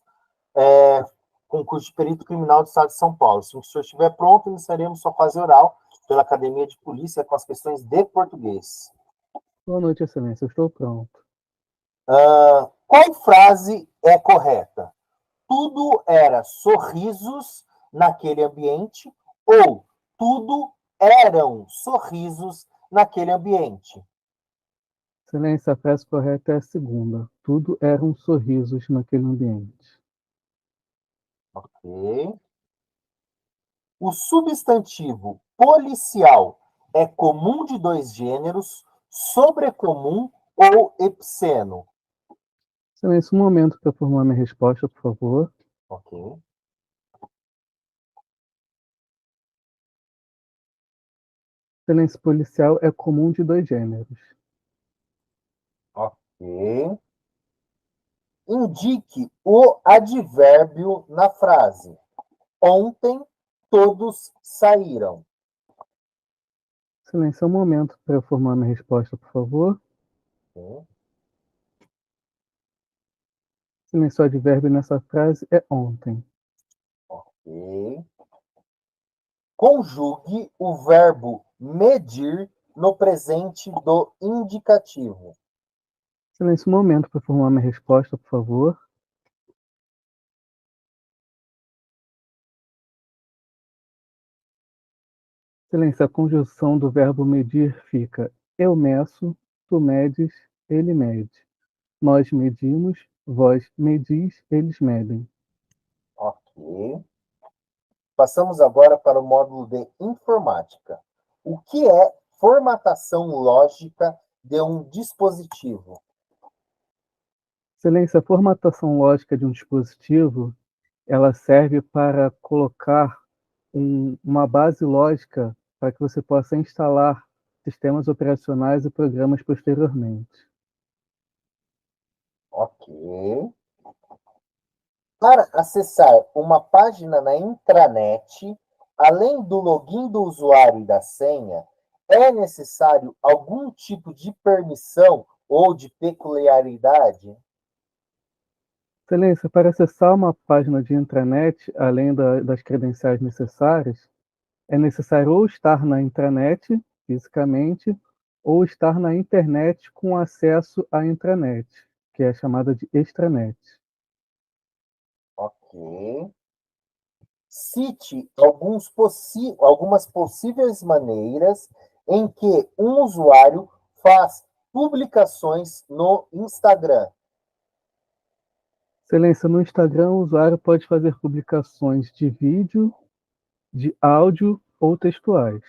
Concurso de perito criminal do Estado de São Paulo. Se o senhor estiver pronto, iniciaremos sua fase oral pela Academia de Polícia com as questões de português. Boa noite, excelência. Eu estou pronto. Qual frase é correta? Tudo era sorrisos naquele ambiente ou tudo eram sorrisos naquele ambiente? Excelência, a frase correta é a segunda. Tudo eram sorrisos naquele ambiente. Ok. O substantivo policial é comum de dois gêneros, sobrecomum ou epiceno? Excelência, um momento para formar minha resposta, por favor. Ok. Excelência, policial é comum de dois gêneros. Ok. Indique o advérbio na frase. Ontem todos saíram. Excelência, um momento para formar minha resposta, por favor. Ok. Excelência, o advérbio nessa frase é ontem. Ok. Conjugue o verbo medir no presente do indicativo. Excelência, um momento para formar minha resposta, por favor. Excelência, a conjunção do verbo medir fica eu meço, tu medes, ele mede. Nós medimos, vós medis, eles medem. Ok. Passamos agora para o módulo de informática. O que é formatação lógica de um dispositivo? Excelência, a formatação lógica de um dispositivo, ela serve para colocar uma base lógica para que você possa instalar sistemas operacionais e programas posteriormente. Ok. Para acessar uma página na intranet, além do login do usuário e da senha, é necessário algum tipo de permissão ou de peculiaridade? Excelência, para acessar uma página de intranet, além das credenciais necessárias, é necessário ou estar na intranet, fisicamente, ou estar na internet com acesso à intranet, que é chamada de extranet. Ok. Cite algumas possíveis maneiras em que um usuário faz publicações no Instagram. Excelência, no Instagram, o usuário pode fazer publicações de vídeo, de áudio ou textuais.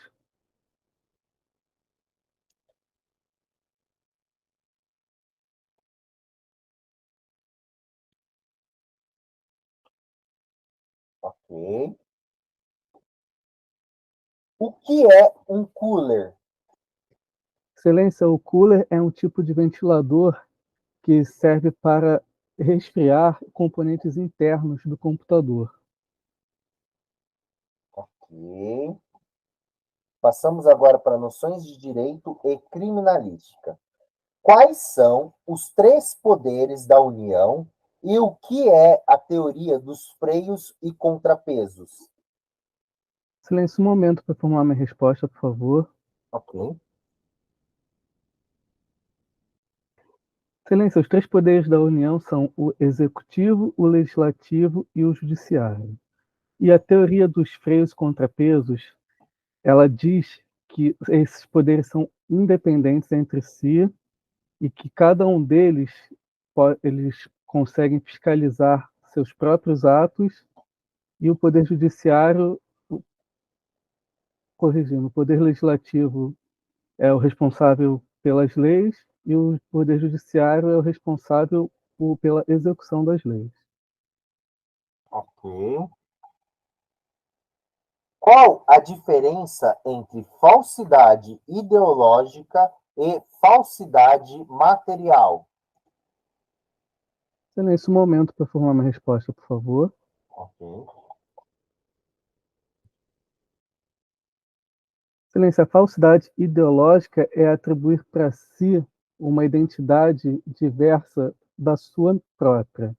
Ok. O que é um cooler? Excelência, o cooler é um tipo de ventilador que serve para resfriar componentes internos do computador. Ok. Passamos agora para noções de direito e criminalística. Quais são os três poderes da União e o que é a teoria dos freios e contrapesos? Excelência, um momento para formar minha resposta, por favor. Ok. Excelência, os três poderes da União são o executivo, o legislativo e o judiciário. E a teoria dos freios e contrapesos, ela diz que esses poderes são independentes entre si e que cada um deles eles conseguem fiscalizar seus próprios atos e o poder judiciário, corrigindo, o poder legislativo é o responsável pelas leis e o poder judiciário é o responsável pela execução das leis. Ok. Qual a diferença entre falsidade ideológica e falsidade material? Nesse momento, para formar uma resposta, por favor. Ok. Excelência, a falsidade ideológica é atribuir para si uma identidade diversa da sua própria.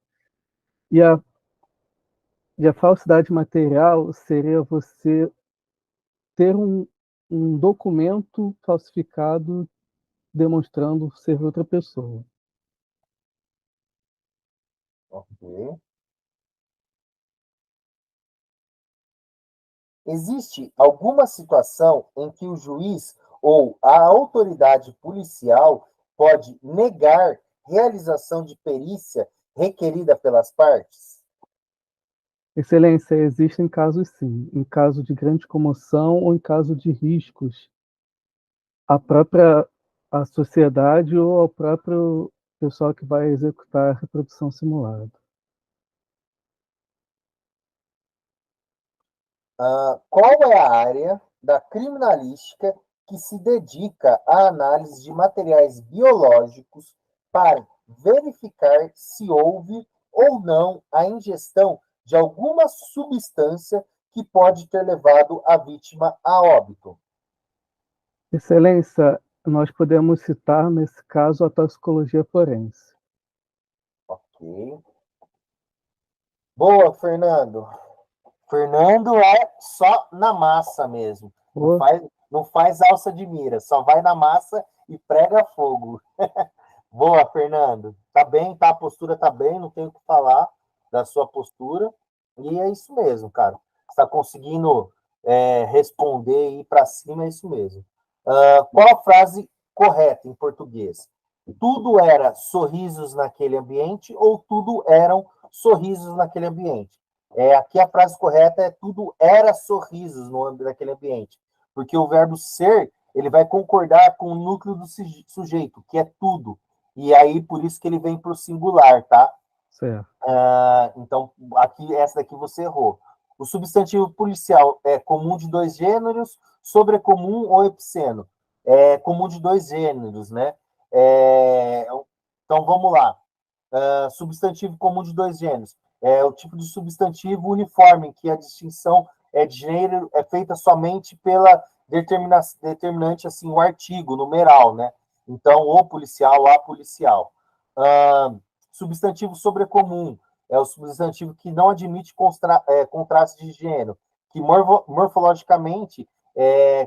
E a falsidade material seria você ter um documento falsificado demonstrando ser outra pessoa. Ok. Existe alguma situação em que o juiz ou a autoridade policial pode negar realização de perícia requerida pelas partes? Excelência, existem casos sim, em caso de grande comoção ou em caso de riscos à sociedade ou ao próprio pessoal que vai executar a reprodução simulada. Qual é a área da criminalística que se dedica à análise de materiais biológicos para verificar se houve ou não a ingestão de alguma substância que pode ter levado a vítima a óbito? Excelência, nós podemos citar, nesse caso, a toxicologia forense. Ok. Boa, Fernando. Fernando é só na massa mesmo. Não faz alça de mira, só vai na massa e prega fogo. Boa, Fernando. Tá bem, tá? A postura tá bem, não tenho o que falar da sua postura. E é isso mesmo, cara. Você tá conseguindo responder e ir para cima, é isso mesmo. Qual a frase correta em português? Tudo era sorrisos naquele ambiente ou tudo eram sorrisos naquele ambiente? Aqui a frase correta é tudo era sorrisos naquele ambiente. Porque o verbo ser, ele vai concordar com o núcleo do sujeito, que é tudo. E aí, por isso que ele vem para o singular, tá? Certo. Então, aqui, essa daqui você errou. O substantivo policial é comum de dois gêneros, sobrecomum ou epiceno? É comum de dois gêneros, né? Então, vamos lá. Substantivo comum de dois gêneros. É o tipo de substantivo uniforme, em que a distinção de gênero é feita somente pela determinante, assim, o artigo, numeral, né? Então, o policial, a policial. Substantivo sobrecomum é o substantivo que não admite contraste de gênero, que morfologicamente,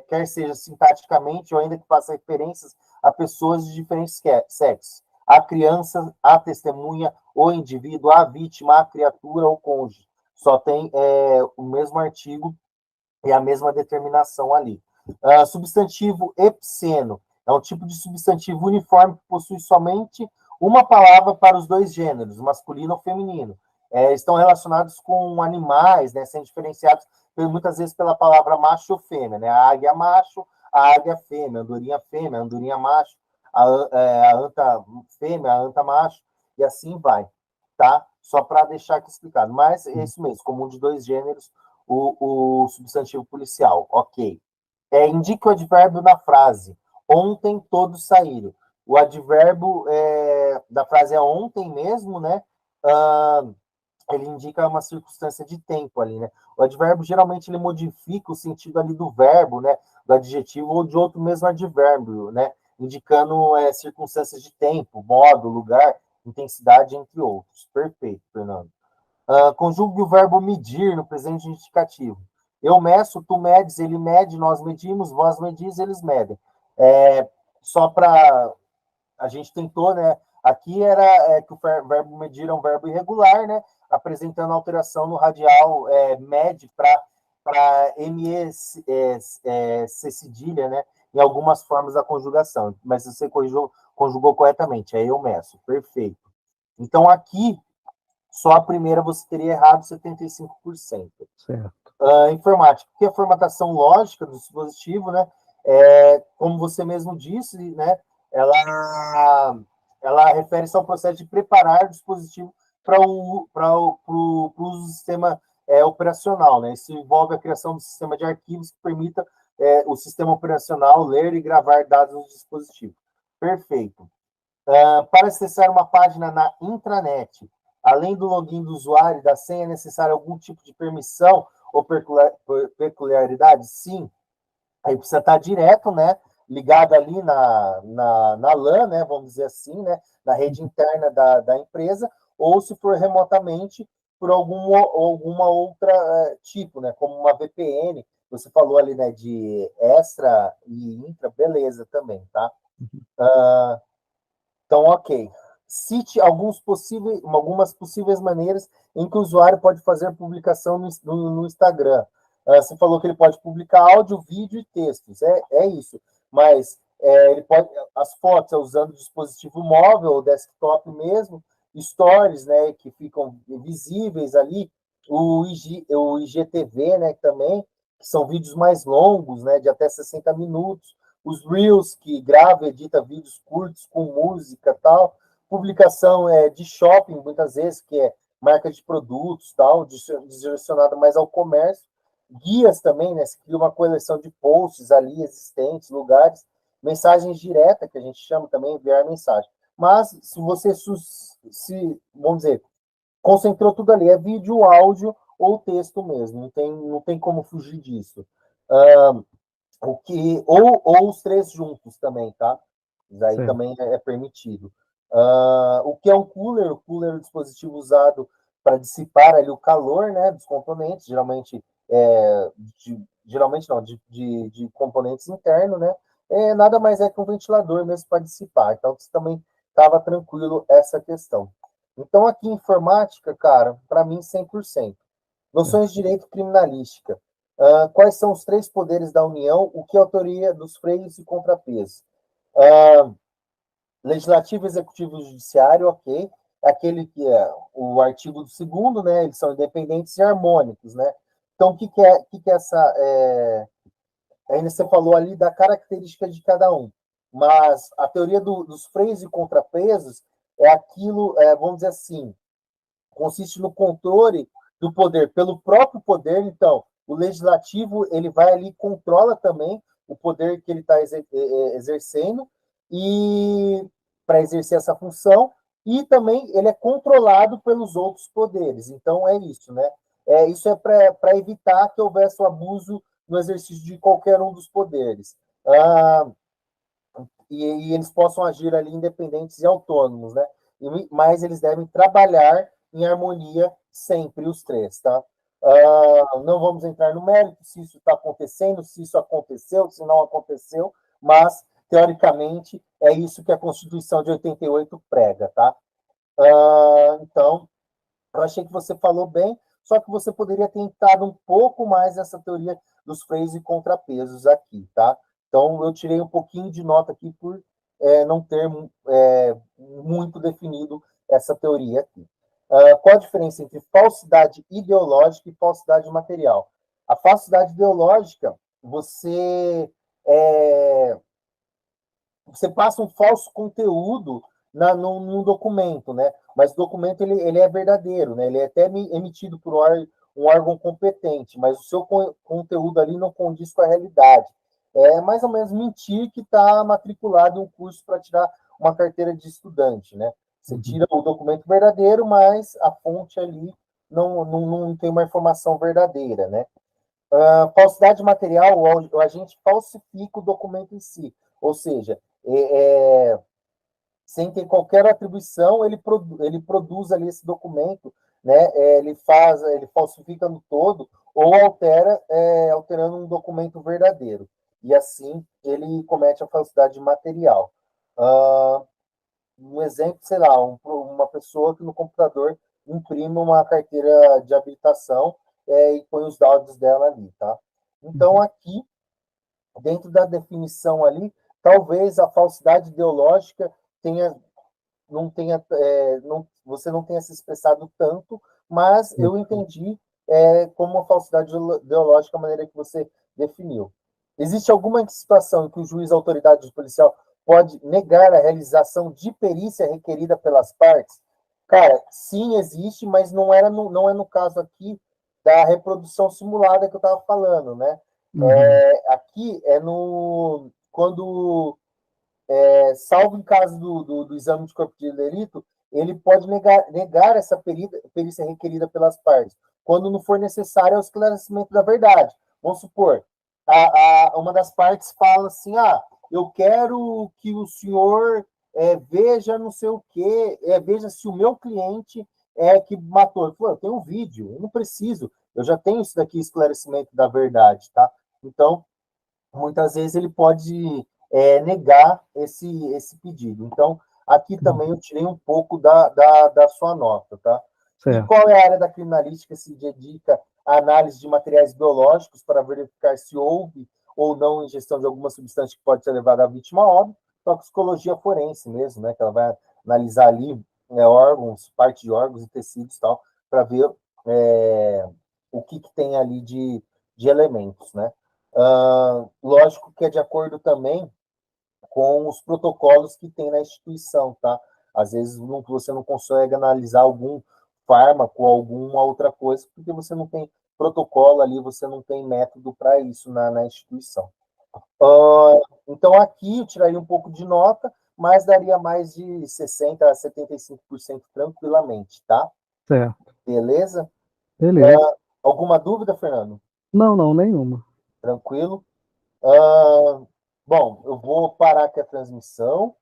quer seja sintaticamente, ou ainda que faça referências a pessoas de diferentes sexos. A criança, a testemunha, o indivíduo, a vítima, a criatura ou cônjuge. Só tem o mesmo artigo e a mesma determinação ali. Substantivo epiceno é um tipo de substantivo uniforme que possui somente uma palavra para os dois gêneros, masculino ou feminino. Estão relacionados com animais, né, sendo diferenciados muitas vezes pela palavra macho ou fêmea, né? A águia macho, a águia fêmea, a andorinha macho, a anta fêmea, a anta macho, e assim vai, tá? Só para deixar aqui explicado. Mas é isso mesmo, comum de dois gêneros, o substantivo policial, ok. Indique o advérbio na frase. Ontem todos saíram. O advérbio da frase é ontem mesmo, né? Ele indica uma circunstância de tempo ali, né? O advérbio, geralmente, ele modifica o sentido ali do verbo, né? Do adjetivo ou de outro mesmo advérbio, né? Indicando circunstâncias de tempo, modo, lugar, intensidade, entre outros. Perfeito, Fernando. Conjugue o verbo medir no presente indicativo. Eu meço, tu medes, ele mede, nós medimos, vós medis, eles medem. Só para... A gente tentou, né? Aqui era que o verbo medir é um verbo irregular, né? Apresentando alteração no radial med para ME cedilha, né? Em algumas formas da conjugação. Mas você conjugou corretamente, aí eu meço. Perfeito. Então, aqui, só a primeira você teria errado 75%. Certo. Informática, porque a formatação lógica do dispositivo, né? Como você mesmo disse, né? Ela refere-se ao processo de preparar o dispositivo para o uso do sistema operacional, né? Isso envolve a criação do sistema de arquivos que permita o sistema operacional ler e gravar dados no dispositivo. Perfeito. Para acessar uma página na intranet, além do login do usuário e da senha, é necessário algum tipo de permissão ou peculiaridade? Sim. Aí precisa estar direto, né? Ligado ali na LAN, né? Vamos dizer assim, né? Na rede interna da empresa, ou se for remotamente por alguma outra tipo, né? Como uma VPN. Você falou ali, né? De extra e intra, beleza também, tá? Então, ok. Cite algumas possíveis maneiras em que o usuário pode fazer publicação no Instagram. Você falou que ele pode publicar áudio, vídeo e textos. É isso. Mas Ele pode, as fotos usando dispositivo móvel ou desktop mesmo, stories, né, que ficam visíveis ali, o IGTV, né, também, que são vídeos mais longos, né, de até 60 minutos, os Reels, que grava e edita vídeos curtos com música e tal, publicação de shopping, muitas vezes, que é marca de produtos, tal, direcionada mais ao comércio, guias também, né, se cria uma coleção de posts ali existentes, lugares, mensagens diretas, que a gente chama também, enviar mensagem. Mas, se você, vamos dizer, concentrou tudo ali, é vídeo, áudio ou texto mesmo, não tem como fugir disso. Ou os três juntos também, tá? Isso aí também é permitido. O que é um cooler? O cooler é um dispositivo usado para dissipar ali o calor, né, dos componentes, geralmente de componentes internos, né? Nada mais é que um ventilador mesmo para dissipar. Então, também estava tranquilo essa questão. Então, aqui em informática, cara, para mim, 100%. Noções de direito criminalística. Quais são os três poderes da União? O que é a autoria dos freios e contrapesos? Legislativo, executivo e judiciário, ok. Aquele que é o artigo do segundo, né? Eles são independentes e harmônicos, né? Então, o que é essa... Ainda você falou ali da característica de cada um, mas a teoria dos freios e contrapesos é aquilo, vamos dizer assim, consiste no controle do poder pelo próprio poder. Então, o legislativo, ele vai ali e controla também o poder que ele está exercendo e para exercer essa função, e também ele é controlado pelos outros poderes. Então, é isso, né? Isso é para evitar que houvesse o abuso no exercício de qualquer um dos poderes. E eles possam agir ali independentes e autônomos, né? Mas eles devem trabalhar em harmonia sempre, os três, tá? Não vamos entrar no mérito se isso está acontecendo, se isso aconteceu, se não aconteceu, mas, teoricamente, é isso que a Constituição de 88 prega, tá? Então, eu achei que você falou bem, só que você poderia ter entrado um pouco mais nessa teoria dos freios e contrapesos aqui, tá? Então, eu tirei um pouquinho de nota aqui por não ter muito definido essa teoria aqui. Qual a diferença entre falsidade ideológica e falsidade material? A falsidade ideológica, você passa um falso conteúdo num documento, né? Mas o documento ele é verdadeiro, né? Ele é até emitido por um órgão competente, mas o seu conteúdo ali não condiz com a realidade. É mais ou menos mentir que está matriculado em um curso para tirar uma carteira de estudante, né? Você tira o documento verdadeiro, mas a fonte ali não tem uma informação verdadeira, né? Falsidade material, a gente falsifica o documento em si, ou seja, sem ter qualquer atribuição, ele produz ali esse documento, né? Ele falsifica no todo ou alterando um documento verdadeiro. E assim ele comete a falsidade material. Um exemplo, sei lá, uma pessoa que no computador imprime uma carteira de habilitação e põe os dados dela ali, tá? Então, aqui, dentro da definição ali, talvez a falsidade ideológica você não tenha se expressado tanto, mas eu entendi como uma falsidade ideológica a maneira que você definiu. Existe alguma situação em que o juiz, a autoridade policial, pode negar a realização de perícia requerida pelas partes? Cara, sim, existe, mas não é no caso aqui da reprodução simulada que eu estava falando, né? Aqui quando salvo em caso do exame de corpo de delito, ele pode negar essa perícia requerida pelas partes, quando não for necessário o esclarecimento da verdade. Vamos supor, uma das partes fala assim, eu quero que o senhor veja não sei o quê, veja se o meu cliente é que matou. Ele falou, eu tenho um vídeo, eu não preciso, eu já tenho isso daqui, esclarecimento da verdade, tá? Então, muitas vezes ele pode negar esse pedido. Então, aqui também eu tirei um pouco da sua nota, tá? Certo. E qual é a área da criminalística que se dedica à análise de materiais biológicos para verificar se houve ou não ingestão de alguma substância que pode ter levado a vítima a óbito, toxicologia forense mesmo, né, que ela vai analisar ali órgãos, parte de órgãos e tecidos e tal, para ver o que tem ali de elementos, né. Lógico que é de acordo também com os protocolos que tem na instituição, tá? Às vezes você não consegue analisar algum fármaco, alguma outra coisa, porque você não tem protocolo ali, você não tem método para isso na instituição. Então, aqui eu tiraria um pouco de nota, mas daria mais de 60% a 75% tranquilamente, tá? Certo. Beleza? Beleza. Alguma dúvida, Fernando? Não, nenhuma. Tranquilo? Bom, eu vou parar aqui a transmissão.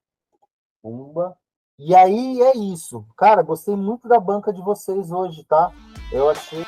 Pumba. E aí é isso. Cara, gostei muito da banca de vocês hoje, tá? Eu achei